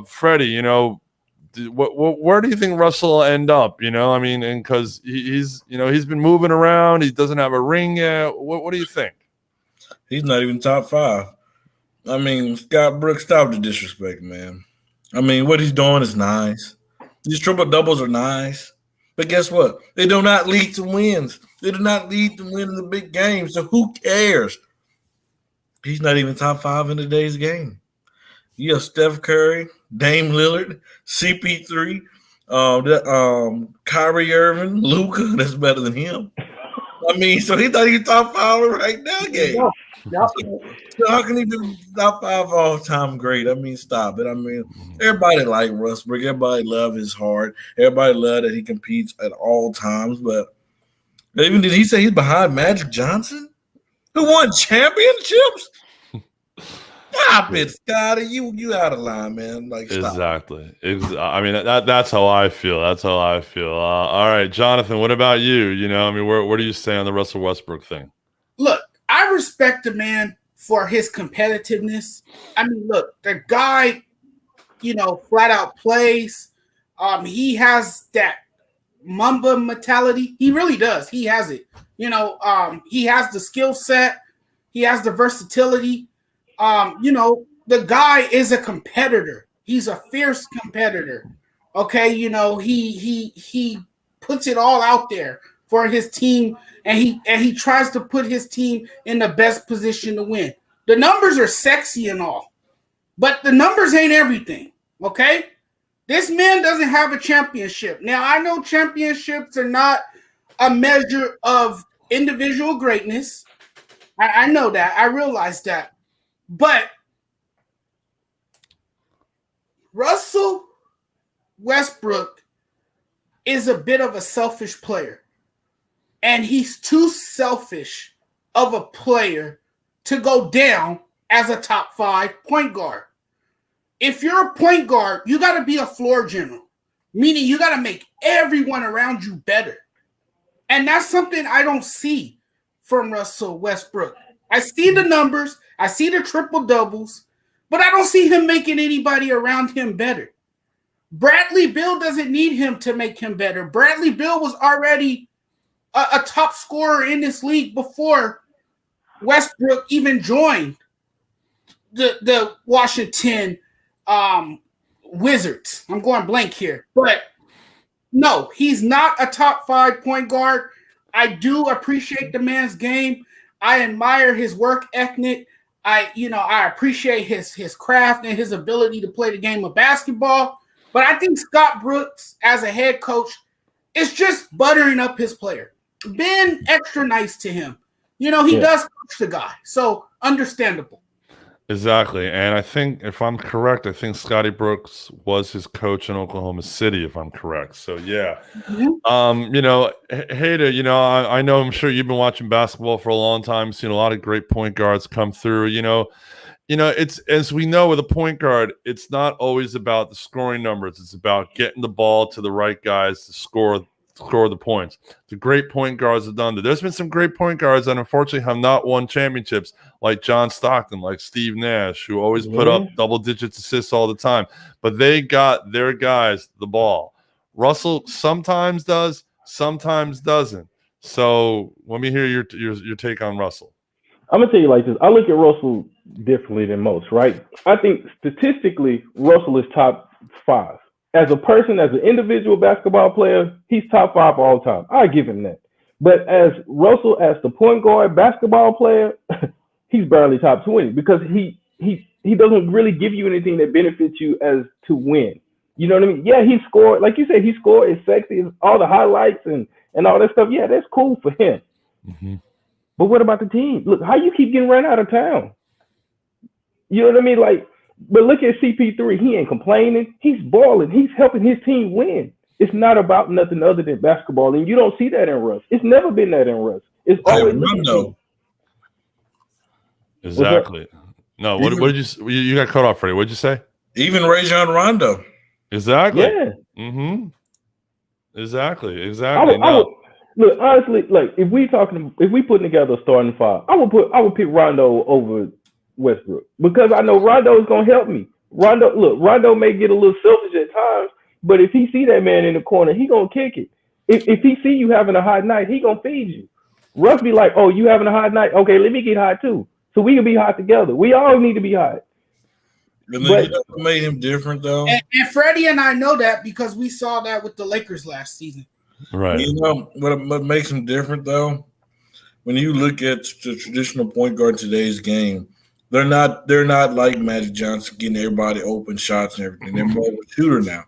A: Freddie, where do you think Russell will end up? I mean, and because he's been moving around. He doesn't have a ring yet. What do you think?
B: He's not even top 5. I mean, Scott Brooks, stop the disrespect, man. I mean, what he's doing is nice. These triple doubles are nice. But guess what? They do not lead to wins. They do not lead to win in the big games. So who cares? He's not even top 5 in today's game. You have Steph Curry, Dame Lillard, CP3, Kyrie Irving, Luka. That's better than him. I mean, so he's not even top 5 right now. Game.
C: Yep.
B: So how can he be top 5 all time great? I mean, stop it. I mean, everybody like Westbrook. Everybody love his heart. Everybody love that he competes at all times. But even did he say he's behind Magic Johnson, who won championships? Stop it, Scotty. You out of line, man. Like, stop.
A: Exactly. I mean, that's how I feel. That's how I feel. All right, Jonathan, what about you? I mean, where do you stay on the Russell Westbrook thing?
C: Look, I respect the man for his competitiveness. I mean, look, the guy, flat out plays. He has that Mamba mentality. He really does. He has it. He has the skill set. He has the versatility. The guy is a competitor. He's a fierce competitor. Okay, he puts it all out there for his team, and he tries to put his team in the best position to win. The numbers are sexy and all, but the numbers ain't everything. Okay, this man doesn't have a championship. Now I know championships are not a measure of individual greatness. I know that. I realize that. But Russell Westbrook is a bit of a selfish player. And he's too selfish of a player to go down as a top 5 point guard. If you're a point guard, you got to be a floor general, meaning you got to make everyone around you better. And that's something I don't see from Russell Westbrook. I see the numbers, I see the triple doubles, but I don't see him making anybody around him better. Bradley Beal doesn't need him to make him better. Bradley Beal was already a top scorer in this league before Westbrook even joined the Washington Wizards. I'm going blank here. But no, he's not a top 5 point guard. I do appreciate the man's game. I admire his work ethic. I appreciate his craft and his ability to play the game of basketball. But I think Scott Brooks, as a head coach, is just buttering up his player, being extra nice to him. He does coach the guy, so understandable.
A: Exactly. And I think, if I'm correct, I think Scotty Brooks was his coach in Oklahoma City, if I'm correct. So, yeah. Mm-hmm. Hader, I know, I'm sure you've been watching basketball for a long time, seen a lot of great point guards come through. It's, as we know with a point guard, it's not always about the scoring numbers. It's about getting the ball to the right guys to score the points. The great point guards have done that. There's been some great point guards that unfortunately have not won championships, like John Stockton, like Steve Nash, who always put up double digits assists all the time. But they got their guys the ball. Russell sometimes does, sometimes doesn't. So let me hear your take on Russell.
D: I'm gonna tell you like this. I look at Russell differently than most, right? I think statistically, Russell is top 5. As a person, as an individual basketball player, he's top 5 all time. I give him that. But as Russell, as the point guard basketball player, he's barely top 20 because he doesn't really give you anything that benefits you as to win. You know what I mean? Yeah, he scored, like you said, he scored. It's sexy. It's all the highlights and and all that stuff. Yeah, that's cool for him.
A: Mm-hmm.
D: But what about the team? Look, how you keep getting run out of town? You know what I mean? Like, but look at CP3. He ain't complaining. He's balling. He's helping his team win. It's not about nothing other than basketball, and you don't see that in Russ. It's never been that in Russ. It's always
B: Rondo.
A: Exactly. No, what did you got cut off, Freddie? What'd you say?
B: Even Rajon Rondo.
A: Exactly.
D: Yeah.
A: Mm-hmm. Exactly.
D: Look, honestly, like if we putting together a starting five, I would pick Rondo over Westbrook because I know Rondo is gonna help me. Rondo may get a little selfish at times, but if he see that man in the corner, he gonna kick it. If he see you having a hot night, he gonna feed you. Russ be like, oh, you having a hot night? Okay, let me get hot too, so we can be hot together. We all need to be hot.
B: And then you know what made him different though.
C: And Freddie and I know that because we saw that with the Lakers last season.
A: Right.
B: You know what makes him different though? When you look at the traditional point guard in today's game, they're not like Magic Johnson getting everybody open shots and everything. They're more of a shooter now.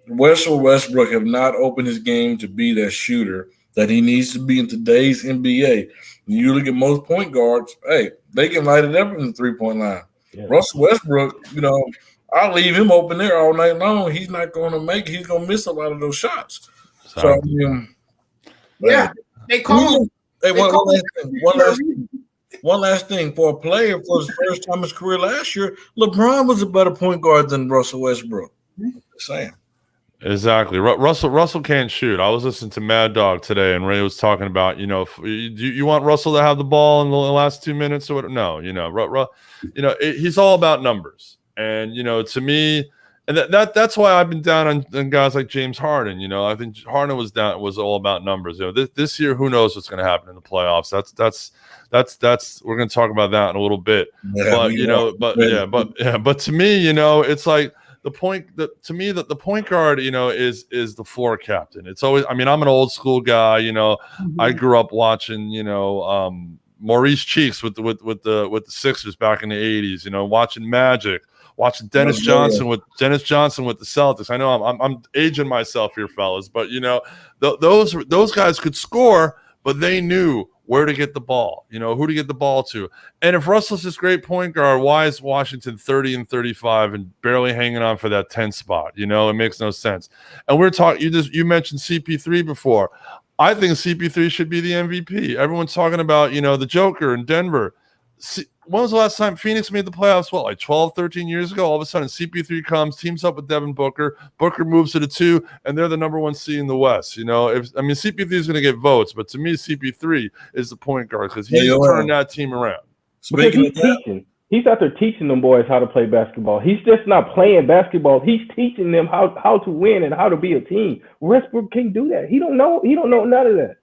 B: Russell Westbrook have not opened his game to be that shooter that he needs to be in today's NBA. When you look at most point guards, hey, they can light it up in the 3-point line. Yeah. Russell Westbrook, you know, I'll leave him open there all night long. He's not going to make it. He's going to miss a lot of those shots. So, I mean,
C: yeah, they call him.
B: Hey, one last thing. For a player for his first time in his career last year, LeBron was a better point guard than Russell Westbrook. Saying.
A: Exactly. Russell can't shoot. I was listening to Mad Dog today, and Ray was talking about, you know, you want Russell to have the ball in the last 2 minutes or what? No, you know, he's all about numbers. And, you know, to me, and that's why I've been down on guys like James Harden. You know, I think Harden was all about numbers. You know, this year, who knows what's going to happen in the playoffs? That's we're going to talk about that in a little bit. Yeah, but to me, you know, it's like the point guard, you know, is the floor captain. It's always, I mean, I'm an old school guy. You know, I grew up watching, you know, Maurice Cheeks with the Sixers back in the 80s. You know, watching Magic. Watching Dennis Johnson with the Celtics. I know I'm aging myself here, fellas, but you know those guys could score, but they knew where to get the ball. You know who to get the ball to. And if Russell's this great point guard, why is Washington 30-35 and barely hanging on for that 10 spot? You know it makes no sense. And we're talking. You mentioned CP3 before. I think CP3 should be the MVP. Everyone's talking about the Joker in Denver. When was the last time Phoenix made the playoffs? What, like 12, 13 years ago? All of a sudden, CP3 comes, teams up with Devin Booker. Booker moves to the 2, and they're the number 1 seed in the West. You know, CP3 is going to get votes, but to me, CP3 is the point guard because he's turned that team around.
D: He's out there teaching them boys how to play basketball. He's just not playing basketball. He's teaching them how to win and how to be a team. Westbrook can't do that. He don't know none of that.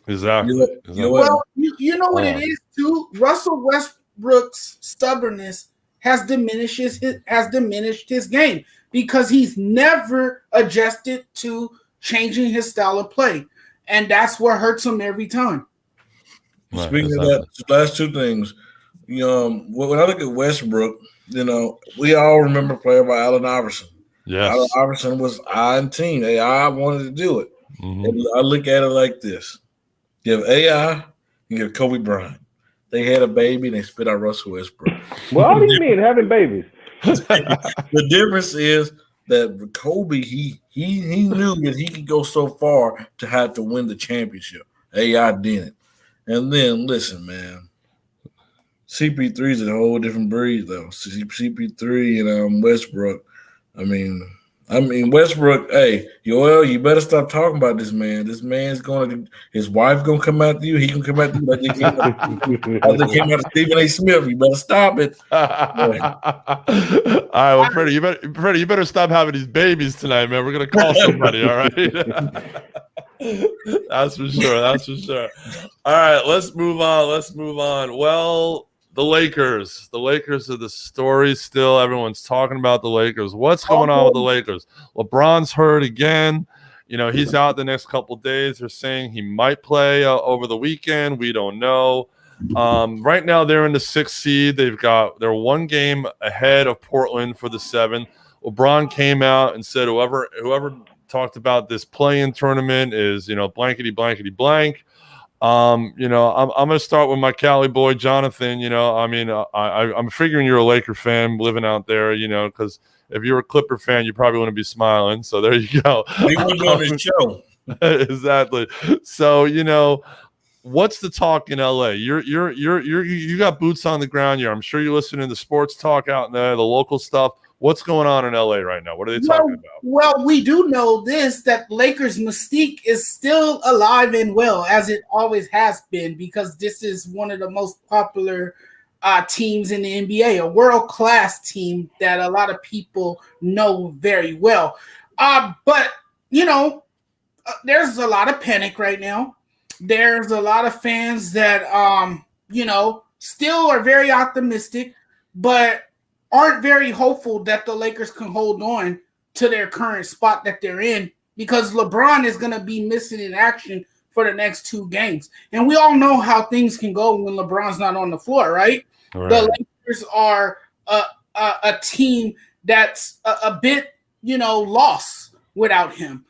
A: Exactly.
C: Well, you know what it is too. Russell Westbrook's stubbornness has diminished his game because he's never adjusted to changing his style of play, and that's what hurts him every time.
B: Right, Speaking of that, last two things. When I look at Westbrook, we all remember playing by Allen Iverson.
A: Yes.
B: Allen Iverson was on team. AI wanted to do it. Mm-hmm. And I look at it like this. You have AI, you have Kobe Bryant. They had a baby and they spit out Russell Westbrook.
D: Well, what do you mean having babies?
B: The difference is that Kobe, he knew that he could go so far to have to win the championship. AI didn't. And then, listen, man, CP3 is a whole different breed, though. CP3 and Westbrook. I mean, Westbrook, hey, Yoel, you better stop talking about this man. This man's his wife gonna come after you. He can come after you like they came after Stephen A. Smith. You better stop it.
A: All right, well, Freddie, you better stop having these babies tonight, man. We're gonna call somebody. All right. That's for sure. All right, let's move on. Well, the Lakers are the story still. Everyone's talking about the Lakers. What's going on with the Lakers? LeBron's hurt again. He's out the next couple of days. They're saying he might play over the weekend. We don't know. Right now, they're in the 6th seed. They're 1 game ahead of Portland for the 7th. LeBron came out and said whoever talked about this play-in tournament is, blankety blankety blank. I'm gonna start with my Cali boy Jonathan. I'm figuring you're a Laker fan living out there, because if you're a Clipper fan, you probably want to be smiling. So there you go.
B: We wouldn't be on this show.
A: Exactly. So what's the talk in LA? You got boots on the ground here. I'm sure you're listening to the sports talk out in there, the local stuff. What's going on in LA right now? What are they talking about?
C: Well, we do know that Lakers mystique is still alive and well, as it always has been, because this is one of the most popular teams in the NBA, a world-class team that a lot of people know very well. But there's a lot of panic right now. There's a lot of fans that, still are very optimistic, but aren't very hopeful that the Lakers can hold on to their current spot that they're in, because LeBron is going to be missing in action for the next 2 games. And we all know how things can go when LeBron's not on the floor, right? The Lakers are a team that's a bit, lost without him.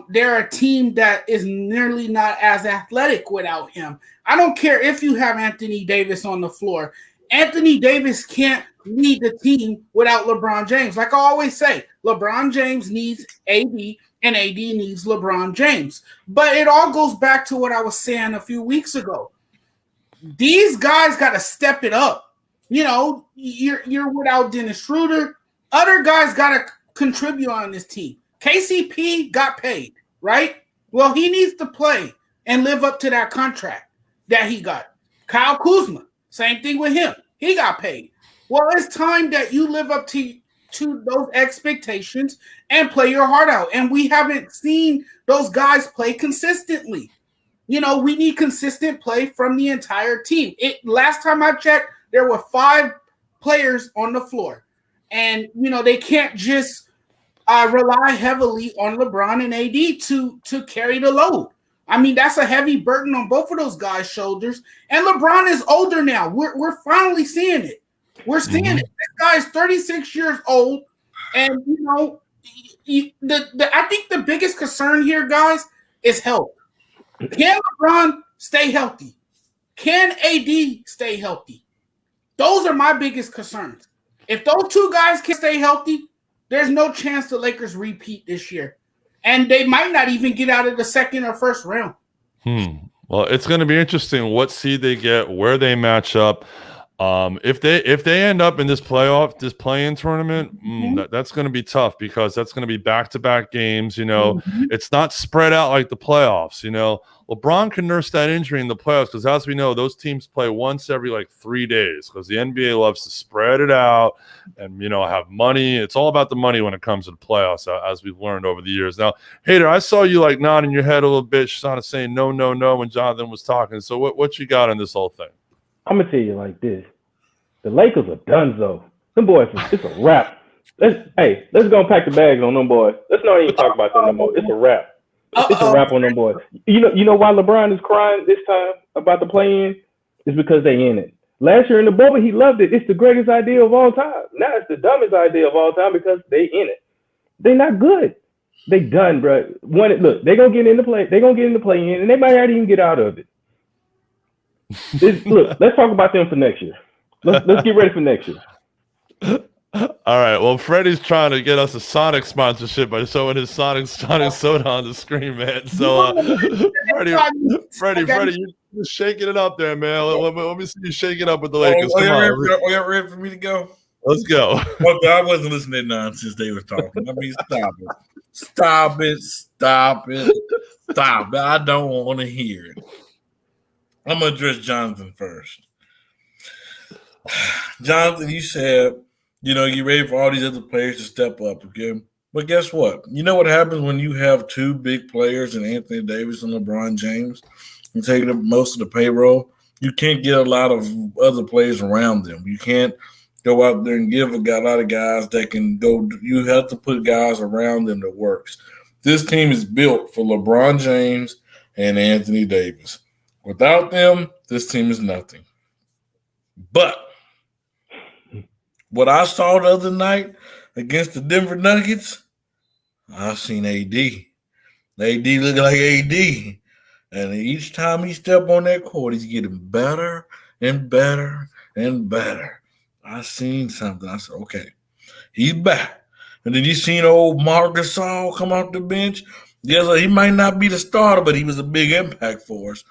C: They're a team that is nearly not as athletic without him. I don't care if you have Anthony Davis on the floor. Anthony Davis can't lead the team without LeBron James. Like I always say, LeBron James needs AD and AD needs LeBron James. But it all goes back to what I was saying a few weeks ago. These guys got to step it up. You're without Dennis Schroeder. Other guys got to contribute on this team. KCP got paid, right? Well, he needs to play and live up to that contract that he got. Kyle Kuzma, same thing with him. He got paid. Well, it's time that you live up to those expectations and play your heart out. And we haven't seen those guys play consistently. We need consistent play from the entire team. Last time I checked, there were 5 players on the floor. And, they can't just rely heavily on LeBron and AD to carry the load. I mean, that's a heavy burden on both of those guys' shoulders. And LeBron is older now. We're finally seeing it. We're seeing it. This guy is 36 years old. And, I think the biggest concern here, guys, is health. Can LeBron stay healthy? Can AD stay healthy? Those are my biggest concerns. If those 2 guys can stay healthy, there's no chance the Lakers repeat this year. And they might not even get out of the second or first round.
A: Well, it's going to be interesting what seed they get, where they match up. If they end up in this play-in tournament, that's going to be tough, because that's going to be back-to-back games. It's not spread out like the playoffs. LeBron can nurse that injury in the playoffs, because as we know, those teams play once every 3 days, because the NBA loves to spread it out and have money. It's all about the money when it comes to the playoffs, as we've learned over the years. Now, Hater, I saw you nodding your head a little bit, kind of saying no when Jonathan was talking. So what you got on this whole thing?
D: I'm gonna tell you like this: the Lakers are donezo. Them boys, it's a wrap. Let's go and pack the bags on them boys. Let's not even talk about them no more. It's a wrap. It's a wrap on them boys. You know why LeBron is crying this time about the play-in? It's because they in it. Last year in the bubble, he loved it. It's the greatest idea of all time. Now it's the dumbest idea of all time because they in it. They not good. They done, bro. Look, they gonna get in the play. They gonna get in the play-in, and they might not even get out of it. Look, let's talk about them for next year. Let's get ready for next year.
A: All right. Well, Freddie's trying to get us a Sonic sponsorship by showing his Sonic soda on the screen, man. So, Freddie, you're shaking it up there, man. Let me see you shake it up with the Lakers. Come on.
B: Are you ready for me to go?
A: Let's go.
B: Okay, I wasn't listening to nonsense they were talking. I mean, stop it. I don't want to hear it. I'm going to address Jonathan first. Jonathan, you said, you're ready for all these other players to step up, okay? But guess what? You know what happens when you have 2 big players in Anthony Davis and LeBron James and taking up most of the payroll? You can't get a lot of other players around them. You can't go out there and give a lot of guys that can go. You have to put guys around them that works. This team is built for LeBron James and Anthony Davis. Without them, this team is nothing. But what I saw the other night against the Denver Nuggets, I've seen AD. AD look like AD. And each time he step on that court, he's getting better and better and better. I seen something. I said, okay, he's back. And then you seen old Marc Gasol come off the bench. Yes, he might not be the starter, but he was a big impact for us.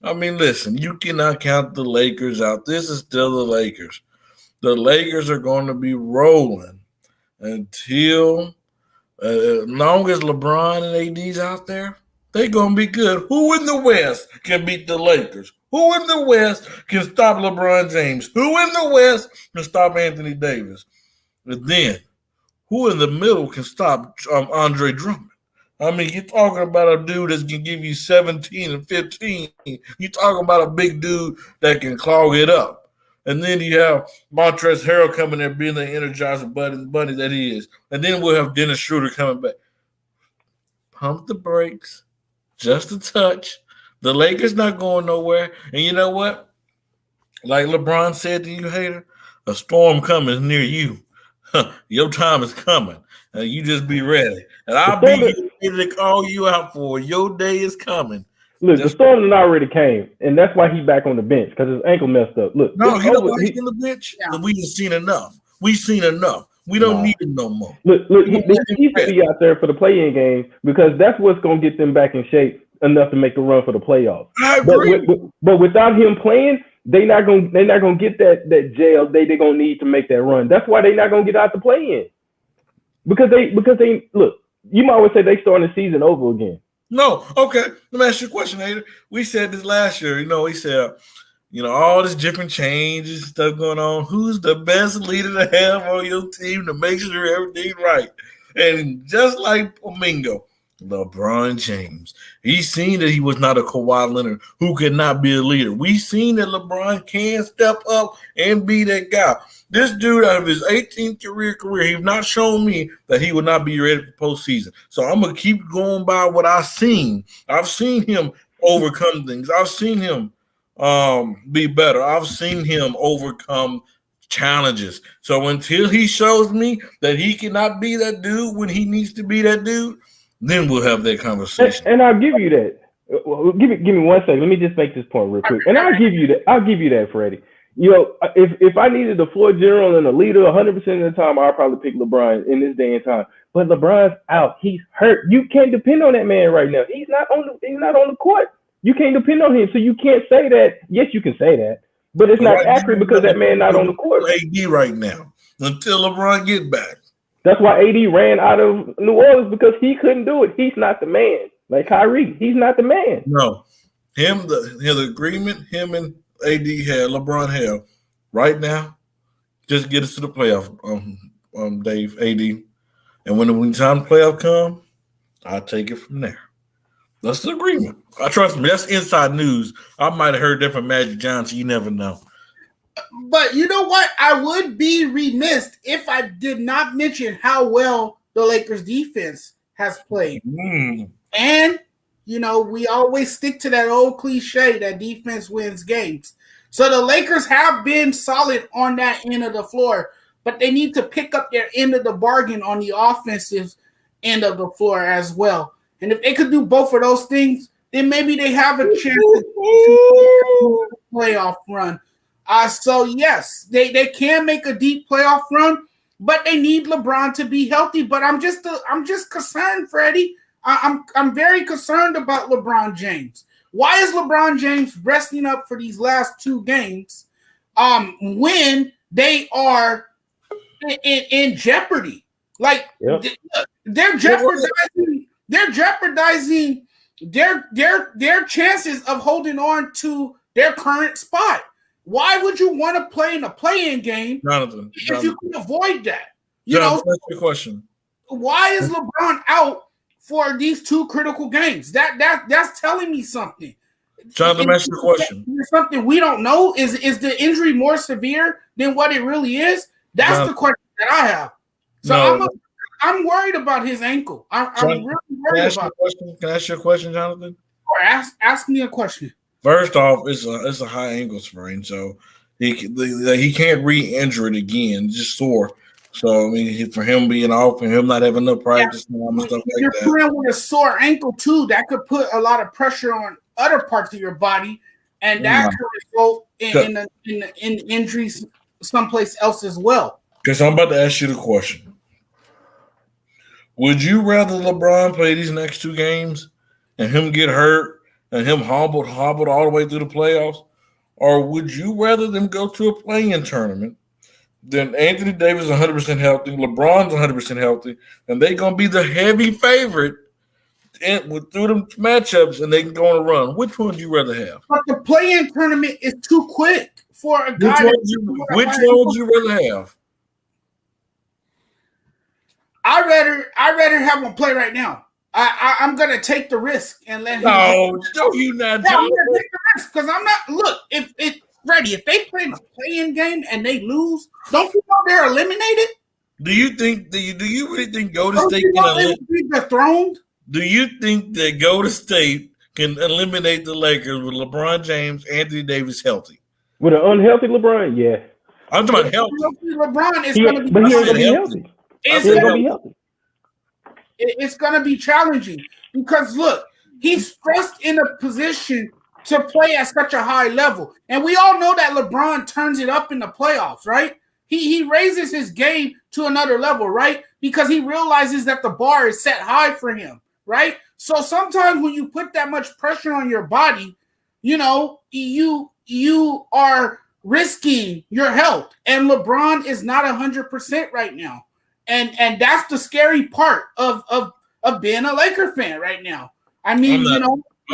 B: I mean, listen, you cannot count the Lakers out. This is still the Lakers. The Lakers are going to be rolling until as long as LeBron and AD's out there, they're going to be good. Who in the West can beat the Lakers? Who in the West can stop LeBron James? Who in the West can stop Anthony Davis? And then, who in the middle can stop Andre Drummond? I mean, you're talking about a dude that can give you 17 and 15. You're talking about a big dude that can clog it up. And then you have Montrezl Harrell coming there being the energizer bunny that he is. And then we'll have Dennis Schroeder coming back. Pump the brakes just a touch. The Lakers not going nowhere. And you know what? Like LeBron said to you, hater, a storm coming near you. Your time is coming. You just be ready. And I'll be ready to call you out for it. Your day is coming.
D: Look, the storm already came, and that's why he's back on the bench, because his ankle messed up. Look,
B: no, he's on the bench. Yeah. We just seen enough. We've seen enough. We don't need him no more.
D: Look, he needs to be out there for the play-in game, because that's what's going to get them back in shape enough to make a run for the playoffs.
B: I agree.
D: But without him playing, they're not going to get that jail they're going to need to make that run. That's why they're not going to get out the play-in. Because they look, you might always say they starting the season over again.
B: No, okay. Let me ask you a question, Hater. We said this last year. We said, all this different changes, stuff going on. Who's the best leader to have on your team to make sure everything's right? And just like Pomingo, LeBron James. He's seen that he was not a Kawhi Leonard who could not be a leader. We've seen that LeBron can step up and be that guy. This dude, out of his 18th career, he's not shown me that he would not be ready for postseason. So I'm going to keep going by what I've seen. I've seen him overcome things. I've seen him be better. I've seen him overcome challenges. So until he shows me that he cannot be that dude when he needs to be that dude, then we'll have that conversation.
D: And I'll give you that. Give me 1 second. Let me just make this point real quick. And I'll give you that, Freddie. If I needed the floor general and a leader 100% of the time, I'd probably pick LeBron in this day and time. But LeBron's out. He's hurt. You can't depend on that man right now. He's not on the court. You can't depend on him. So you can't say that. Yes, you can say that, but it's not accurate because that man not on the court.
B: AD right now until LeBron get back.
D: That's why AD ran out of New Orleans, because he couldn't do it. He's not the man. Like Kyrie, he's not the man.
B: No, the agreement him and AD had, LeBron had right now, just get us to the playoff, Dave, AD. And when time the playoff come, I'll take it from there. That's the agreement. Trust me, that's inside news. I might have heard that from Magic Johnson. You never know.
C: But you know what? I would be remiss if I did not mention how well the Lakers defense has played. And, we always stick to that old cliche that defense wins games. So the Lakers have been solid on that end of the floor, but they need to pick up their end of the bargain on the offensive end of the floor as well. And if they could do both of those things, then maybe they have a chance to playoff run. So yes, they can make a deep playoff run, but they need LeBron to be healthy. But I'm just concerned, Freddie. I'm very concerned about LeBron James. Why is LeBron James resting up for these last two games when they are in jeopardy? Like they're jeopardizing their chances of holding on to their current spot. Why would you want to play in a play-in game if you can avoid that?
B: That's your question.
C: Why is LeBron out for these two critical games? That's telling me something.
B: Jonathan, let me ask you a question.
C: Something we don't know. Is the injury more severe than what it really is? That's the question that I have. So I'm worried about his ankle. I'm really worried about it.
B: Can I ask you a question, Jonathan?
C: Or ask me a question.
B: First off, it's a high ankle sprain, so he can't re-injure it again. It's just sore. So I mean, for him being off and him not having enough practice and stuff like
C: You're
B: that.
C: playing with a sore ankle too. That could put a lot of pressure on other parts of your body, and that could result in injuries someplace else as well.
B: Because I'm about to ask you the question: would you rather LeBron play these next 2 games and him get hurt and him hobbled all the way through the playoffs, or would you rather them go to a play-in tournament? Then Anthony Davis is 100% healthy, LeBron's 100% healthy, and they're going to be the heavy favorite through them matchups, and they can go on a run. Which one would you rather have?
C: But the play-in tournament is too quick for a guy.
B: Which one would you rather have?
C: I rather have him play right now. I'm gonna take the risk and let him.
B: No, don't you not?
C: Yeah, I'm gonna take the risk because I'm not. Look, if Freddie, if they play the play-in game and they lose, don't you know they're eliminated?
B: Do you think? Do you really think Golden State
C: can be dethroned?
B: Do you think that Golden State can eliminate the Lakers with LeBron James, Anthony Davis healthy?
D: With an unhealthy LeBron, yeah.
B: I'm talking about healthy.
C: LeBron is going to be,
D: but he ain't gonna be healthy.
C: It's going to be challenging because look, he's thrust in a position to play at such a high level, and we all know that LeBron turns it up in the playoffs, right? He raises his game to another level, right? Because he realizes that the bar is set high for him, right? So sometimes when you put that much pressure on your body, you know, you are risking your health, and LeBron is not 100% right now, and that's the scary part of being a Laker fan right now. I mean, I'm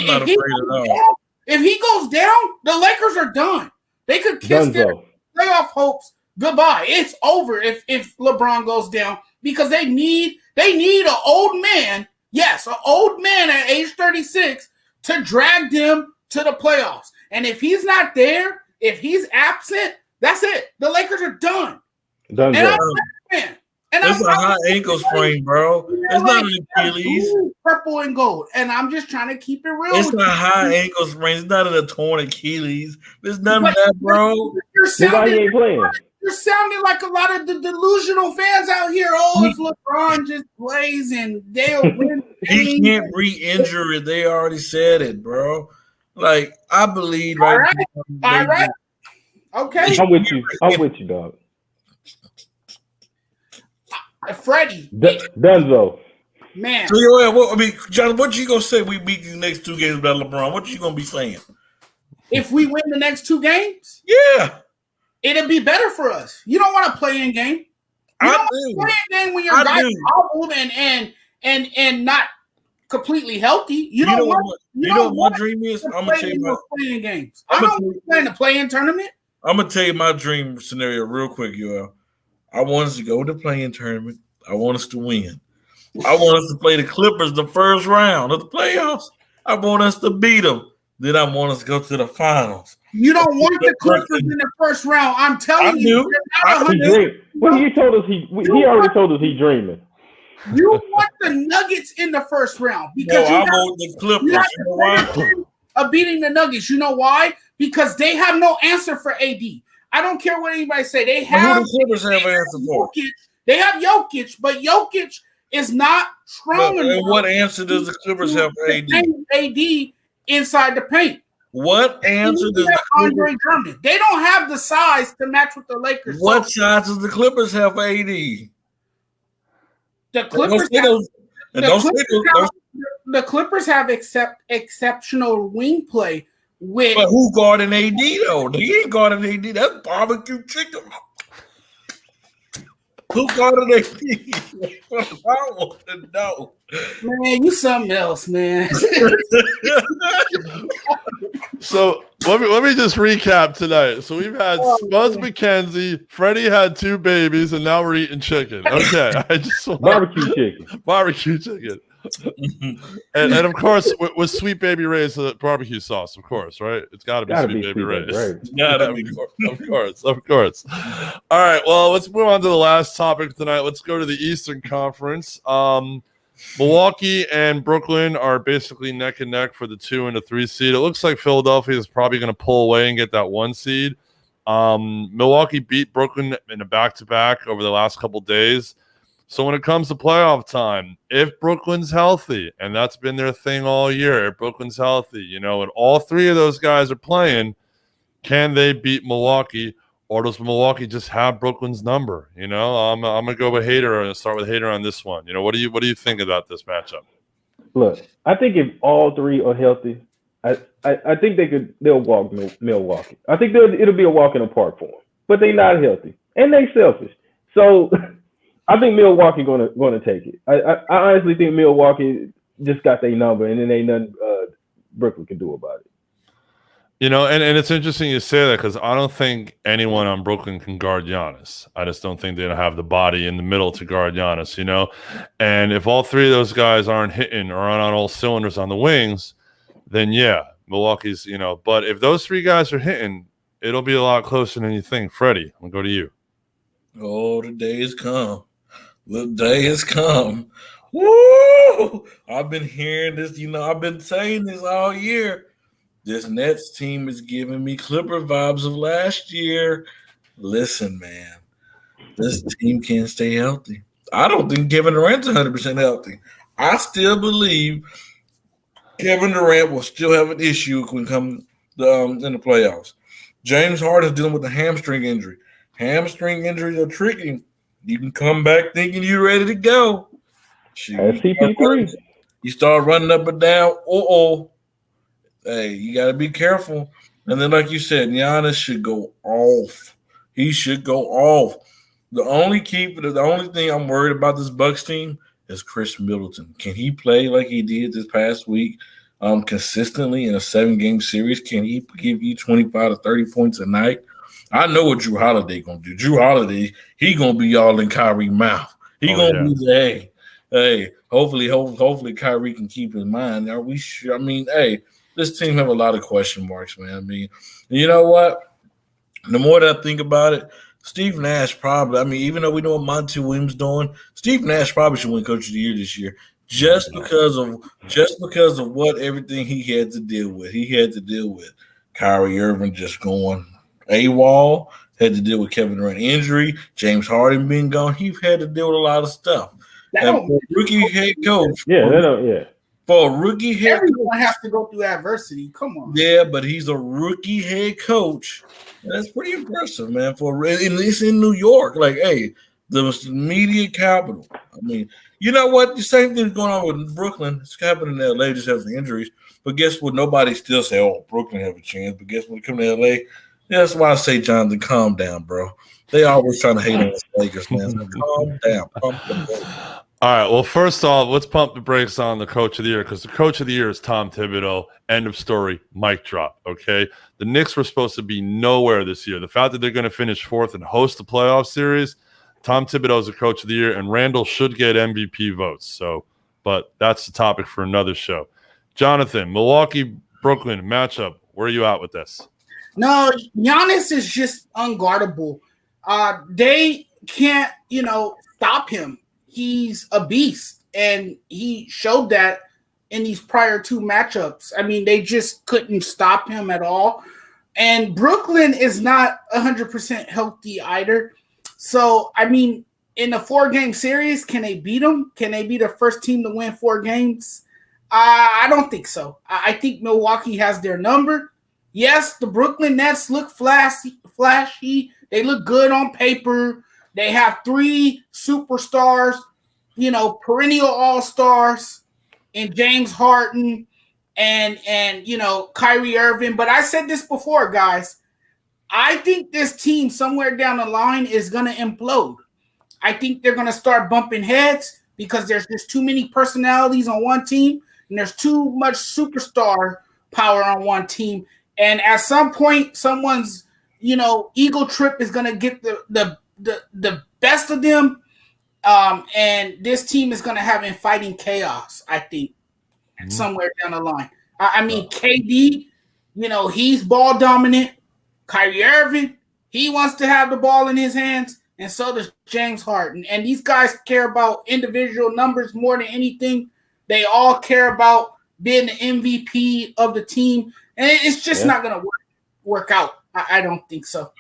C: not afraid at all. If he goes down, the Lakers are done. They could kiss their playoff hopes goodbye. It's over if LeBron goes down because they need an old man. Yes, an old man at age 36 to drag them to the playoffs. And if he's not there, if he's absent, that's it. The Lakers are done.
D: Done.
C: And I'm a fan. And
B: it's a high ankle sprain, bro. It's not an Achilles.
C: Purple and gold. And I'm just trying to keep it real.
B: It's a high ankle sprain. It's not a torn Achilles. There's none of that, bro.
C: You're sounding like a lot of the delusional fans out here. Oh, if LeBron just plays and they'll win.
B: He can't re-injure it. They already said it, bro. Like, I believe
C: All right. Okay.
D: I'm with you, dog.
C: Freddie.
D: Dunzo.
C: Man.
B: So, John, what you gonna say we beat these next 2 games without LeBron? What you gonna be saying?
C: If we win the next 2 games?
B: Yeah.
C: It'd be better for us. You don't want to play in game. You don't want to play in game when your guy's hobbled and not completely healthy. You know what my dream is? I'm gonna tell you my playing games. I don't want to play in the play-in tournament.
B: I'm gonna tell you my dream scenario real quick, Yoel. I want us to go to the play-in tournament. I want us to win. I want us to play the Clippers the first round of the playoffs. I want us to beat them. Then I want us to go to the finals.
C: You don't want the Clippers in the first round. I'm telling you.
D: He told us he already told us he's dreaming.
C: You want the Nuggets in the first round because
B: I want the Clippers.
C: You have of beating the Nuggets. You know why? Because they have no answer for AD. I don't care what anybody say. They have.
B: Who the Clippers have answer for?
C: They have Jokic, but Jokic is not strong enough.
B: And what answer does the Clippers have for AD?
C: AD inside the paint.
B: What answer does
C: Andre Drummond? They don't have the size to match with the Lakers.
B: What size does the Clippers have for AD?
C: The Clippers have exceptional wing play.
B: But who guarding AD though? He ain't guarding AD. That's barbecue chicken. Who guarding AD? I want to know.
C: Man, you something else, man.
A: So let me just recap tonight. So we've had Spuzz McKenzie, Freddie had 2 babies, and now we're eating chicken. Okay, I just want barbecue chicken. and of course with Sweet Baby Ray's barbecue sauce, of course, right? It's got to be Sweet Baby Ray's. Of course. All right, well, let's move on to the last topic tonight. Let's go to the Eastern Conference. Milwaukee and Brooklyn are basically neck and neck for the 2 and the 3 seed. It looks like Philadelphia is probably going to pull away and get that 1 seed. Milwaukee beat Brooklyn in a back-to-back over the last couple days. So when it comes to playoff time, if Brooklyn's healthy, and that's been their thing all year, if Brooklyn's healthy, and all three of those guys are playing, can they beat Milwaukee, or does Milwaukee just have Brooklyn's number? I'm gonna go with Hader and start with Hader on this one. What do you think about this matchup?
D: Look, I think if all three are healthy, I think they'll walk Milwaukee. I think it'll be a walk in the park for them, but they're not healthy and they selfish. So I think Milwaukee gonna take it. I honestly think Milwaukee just got their number, and then ain't nothing Brooklyn can do about it.
A: And it's interesting you say that, because I don't think anyone on Brooklyn can guard Giannis. I just don't think they don't have the body in the middle to guard Giannis, And if all three of those guys aren't hitting or aren't on all cylinders on the wings, then yeah, Milwaukee's, But if those three guys are hitting, it'll be a lot closer than you think. Freddie, I'll go to you.
B: Oh, the day has come. The day has come. Woo! I've been hearing this, I've been saying this all year. This Nets team is giving me Clipper vibes of last year. Listen, man, this team can't stay healthy. I don't think Kevin Durant's 100% healthy. I still believe Kevin Durant will still have an issue when it comes in the playoffs. James Harden is dealing with a hamstring injury. Hamstring injuries are tricky. You can come back thinking you're ready to go.
D: CP3.
B: You start running up and down. Hey, you got to be careful. And then, like you said, Giannis should go off. He should go off. The only thing I'm worried about this Bucks team is Chris Middleton. Can he play like he did this past week consistently in a 7-game series? Can he give you 25 to 30 points a night? I know what Drew Holiday going to do. Drew Holiday, he going to be all in Kyrie's mouth. He going to be hey, hopefully Kyrie can keep his mind. Are we sure? I mean, hey, this team have a lot of question marks, man. I mean, you know what? The more that I think about it, Steve Nash probably, even though we know what Monty Williams doing, Steve Nash probably should win Coach of the Year this year just because of what everything he had to deal with. He had to deal with Kyrie Irving just going AWOL, had to deal with Kevin Durant injury, James Harden being gone. He had to deal with a lot of stuff. And for a rookie head coach, for a rookie head coach,
C: everyone has to go through adversity. Come on.
B: Yeah, but he's a rookie head coach. That's pretty impressive, man. It's in New York. Like, hey, the media capital. I mean, you know what? The same thing's going on with Brooklyn. It's happening in LA, just has the injuries. But guess what? Nobody still say, oh, Brooklyn have a chance. But guess what? Come to LA. Yeah, that's why I say, Jonathan, calm down, bro. They always trying to hate on the Lakers, man. So calm down. Pump the brakes.
A: All right. Well, first off, let's pump the brakes on the Coach of the Year, because the Coach of the Year is Tom Thibodeau. End of story. Mic drop. Okay. The Knicks were supposed to be nowhere this year. The fact that they're going to finish fourth and host the playoff series, Tom Thibodeau is the Coach of the Year, and Randall should get MVP votes. So, but that's the topic for another show. Jonathan, Milwaukee, Brooklyn matchup. Where are you at with this?
C: No, Giannis is just unguardable. They can't, stop him. He's a beast, and he showed that in these prior two matchups. I mean, they just couldn't stop him at all. And Brooklyn is not 100% healthy either. So, I mean, in a 4-game series, can they beat them? Can they be the first team to win 4 games? I don't think so. I think Milwaukee has their number. Yes, the Brooklyn Nets look flashy. They look good on paper. They have 3 superstars, perennial all-stars, and James Harden and Kyrie Irving. But I said this before, guys. I think this team somewhere down the line is going to implode. I think they're going to start bumping heads because there's just too many personalities on one team, and there's too much superstar power on one team. And at some point, someone's, ego trip is going to get the best of them. And this team is going to have fighting chaos, I think, somewhere down the line. I mean, KD, he's ball dominant. Kyrie Irving, he wants to have the ball in his hands, and so does James Harden. And these guys care about individual numbers more than anything. They all care about being the MVP of the team. And it's just not going to work out. I don't think so.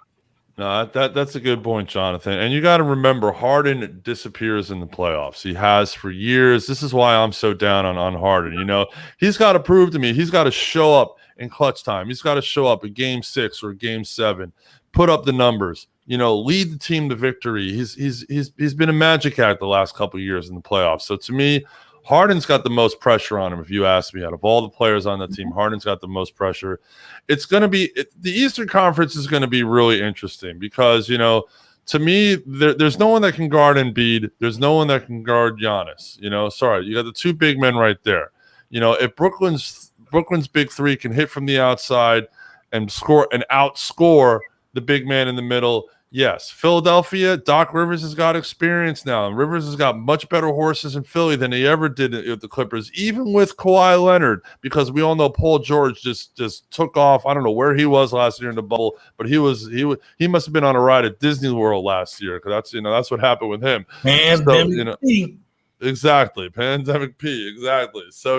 A: No, that's a good point, Jonathan. And you got to remember, Harden disappears in the playoffs. He has for years. This is why I'm so down on Harden. You know, he's got to prove to me. He's got to show up in clutch time. He's got to show up at Game 6 or Game 7, put up the numbers. You know, lead the team to victory. He's been a magic act the last couple of years in the playoffs. So to me, Harden's got the most pressure on him, if you ask me. Out of all the players on the team, Harden's got the most pressure. It's going to be the Eastern Conference is going to be really interesting because, you know, to me, there's no one that can guard Embiid. There's no one that can guard Giannis. You know, sorry, you got the two big men right there. You know, if Brooklyn's big three can hit from the outside and outscore the big man in the middle. Yes, Philadelphia, Doc Rivers has got experience now. And Rivers has got much better horses in Philly than he ever did with the Clippers, even with Kawhi Leonard, because we all know Paul George just took off. I don't know where he was last year in the bubble, but he must have been on a ride at Disney World last year because that's what happened with him.
B: Pandemic P.
A: Exactly, Pandemic P. Exactly. So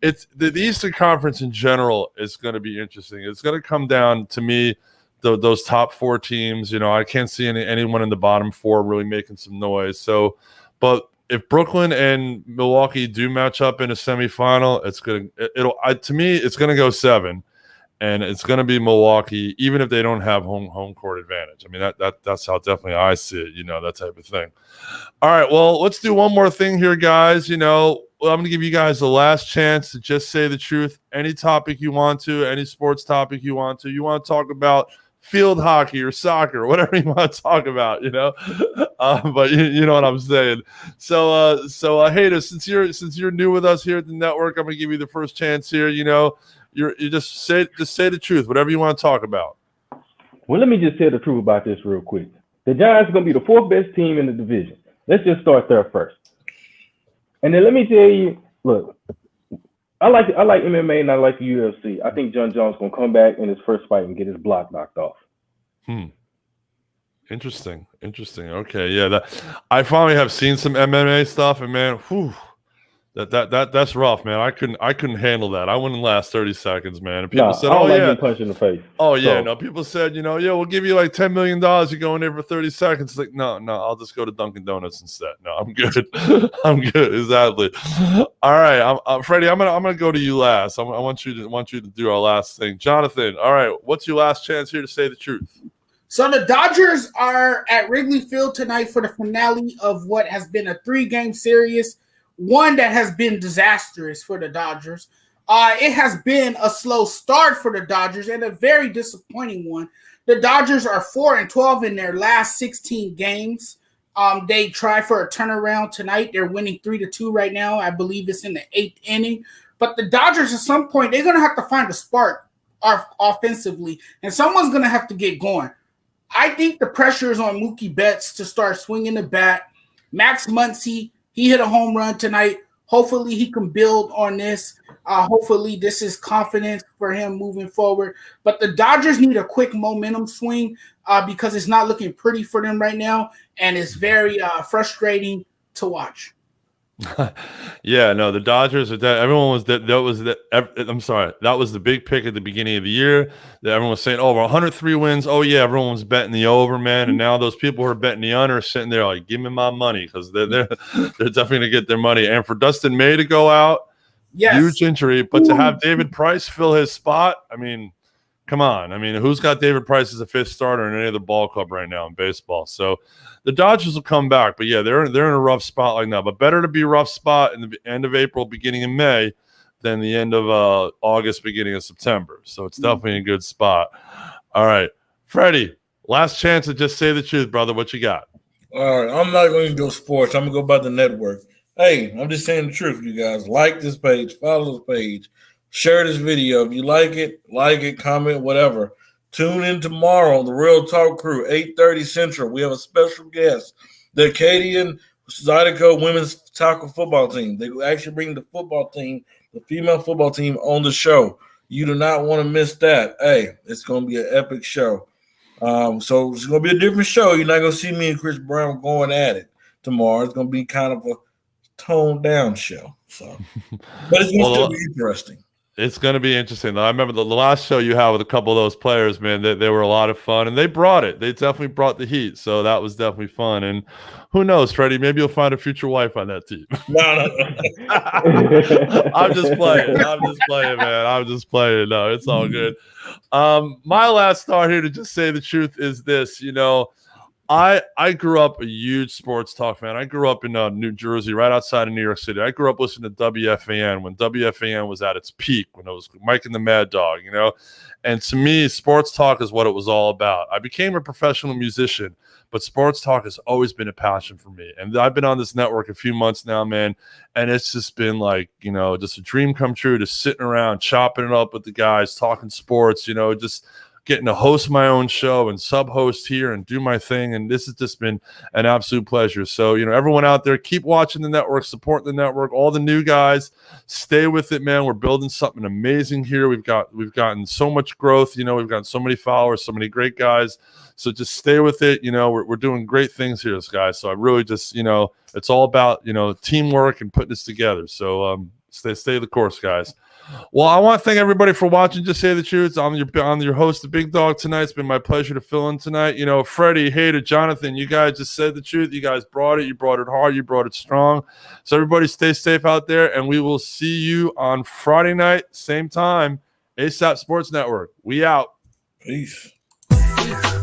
A: it's the Eastern Conference in general is going to be interesting. It's going to come down to me. Those top four teams, I can't see anyone in the bottom four really making some noise. So, but if Brooklyn and Milwaukee do match up in a semifinal, to me, it's gonna go 7, and it's gonna be Milwaukee, even if they don't have home court advantage. I mean, that's how definitely I see it. That type of thing. All right, well, let's do one more thing here, guys. I'm going to give you guys the last chance to just say the truth. Any topic you want to, any sports topic you want to. You want to talk about field hockey or soccer, whatever you want to talk about, but you know what I'm saying. So Hayden, since you're new with us here at the network, I'm going to give you the first chance here. You just say the truth, whatever you want to talk about.
D: Well, let me just tell the truth about this real quick. The Giants are going to be the 4th best team in the division. Let's just start there first. And then let me tell you, look, I like MMA and I like the UFC. I think John Jones going to come back in his first fight and get his block knocked off.
A: Interesting. Okay, yeah. I finally have seen some MMA stuff, and man, that's rough, man. I couldn't handle that. I wouldn't last 30 seconds, man. And people said,
D: getting punched in the face.
A: Oh yeah, no. People said, we'll give you like $10 million. You go in there for 30 seconds. Like, no, I'll just go to Dunkin' Donuts instead. No, I'm good. I'm good. Exactly. All right, Freddie. I'm gonna go to you last. I want you to do our last thing, Jonathan. All right, what's your last chance here to say the truth?
C: So the Dodgers are at Wrigley Field tonight for the finale of what has been a 3-game series. One that has been disastrous for the Dodgers. It has been a slow start for the Dodgers and a very disappointing one. The Dodgers are 4-12 in their last 16 games. They try for a turnaround tonight. They're winning 3-2 right now. I believe it's in the 8th inning. But the Dodgers, at some point, they're going to have to find a spark offensively, and someone's going to have to get going. I think the pressure is on Mookie Betts to start swinging the bat. Max Muncy, he hit a home run tonight. Hopefully he can build on this. Hopefully this is confidence for him moving forward. But the Dodgers need a quick momentum swing because it's not looking pretty for them right now, and it's very frustrating to watch.
A: Yeah, no, the Dodgers are dead. Everyone was that was the big pick at the beginning of the year. That everyone was saying, over 103 wins. Oh yeah, everyone was betting the over, man. And now those people who are betting the under are sitting there like, give me my money, because they're definitely gonna get their money. And for Dustin May to go out, yes, huge injury, but to have David Price fill his spot, I mean, come on. I mean, who's got David Price as a 5th starter in any other ball club right now in baseball? So the Dodgers will come back, but yeah, they're in a rough spot like now. But better to be rough spot in the end of April, beginning of May, than the end of August, beginning of September. So it's definitely a good spot. All right, Freddie, last chance to just say the truth, brother. What you got?
B: All right, I'm not going to go sports. I'm going to go by the network. Hey, I'm just saying the truth, you guys. Like this page, follow this page, share this video. If you like it, comment, whatever. Tune in tomorrow on the Real Talk Crew, 8:30 Central. We have a special guest, the Acadian Zydeco women's tackle football team. They will actually bring the football team, the female football team, on the show. You do not want to miss that. Hey, it's going to be an epic show. So it's going to be a different show. You're not going to see me and Chris Brown going at it tomorrow. It's going to be kind of a toned down show. So, but it's going to still be interesting.
A: It's going to be interesting, though. I remember the last show you had with a couple of those players, man. They were a lot of fun, and they brought it. They definitely brought the heat, so that was definitely fun. And who knows, Freddie? Maybe you'll find a future wife on that team.
B: No.
A: I'm just playing, man. I'm just playing. No, it's all good. My last thought here, to just say the truth, is this. I grew up a huge sports talk fan. I grew up in New Jersey, right outside of New York City. I grew up listening to WFAN when WFAN was at its peak, when it was Mike and the Mad Dog, And to me, sports talk is what it was all about. I became a professional musician, but sports talk has always been a passion for me. And I've been on this network a few months now, man, and it's just been like, just a dream come true, just sitting around, chopping it up with the guys, talking sports, just getting to host my own show and sub-host here and do my thing. And this has just been an absolute pleasure. So, everyone out there, keep watching the network, support the network, all the new guys, stay with it, man. We're building something amazing here. We've gotten so much growth. We've gotten so many followers, so many great guys. So just stay with it. We're doing great things here, guys. So I really just, it's all about, teamwork and putting this together. So stay the course, guys. Well, I want to thank everybody for watching. Just Say the Truth. I'm your host, the Big Dog, tonight. It's been my pleasure to fill in tonight. Freddie, Hater, Jonathan, you guys just said the truth. You guys brought it. You brought it hard. You brought it strong. So everybody stay safe out there, and we will see you on Friday night, same time, ASAP Sports Network. We out.
B: Peace.
C: Peace.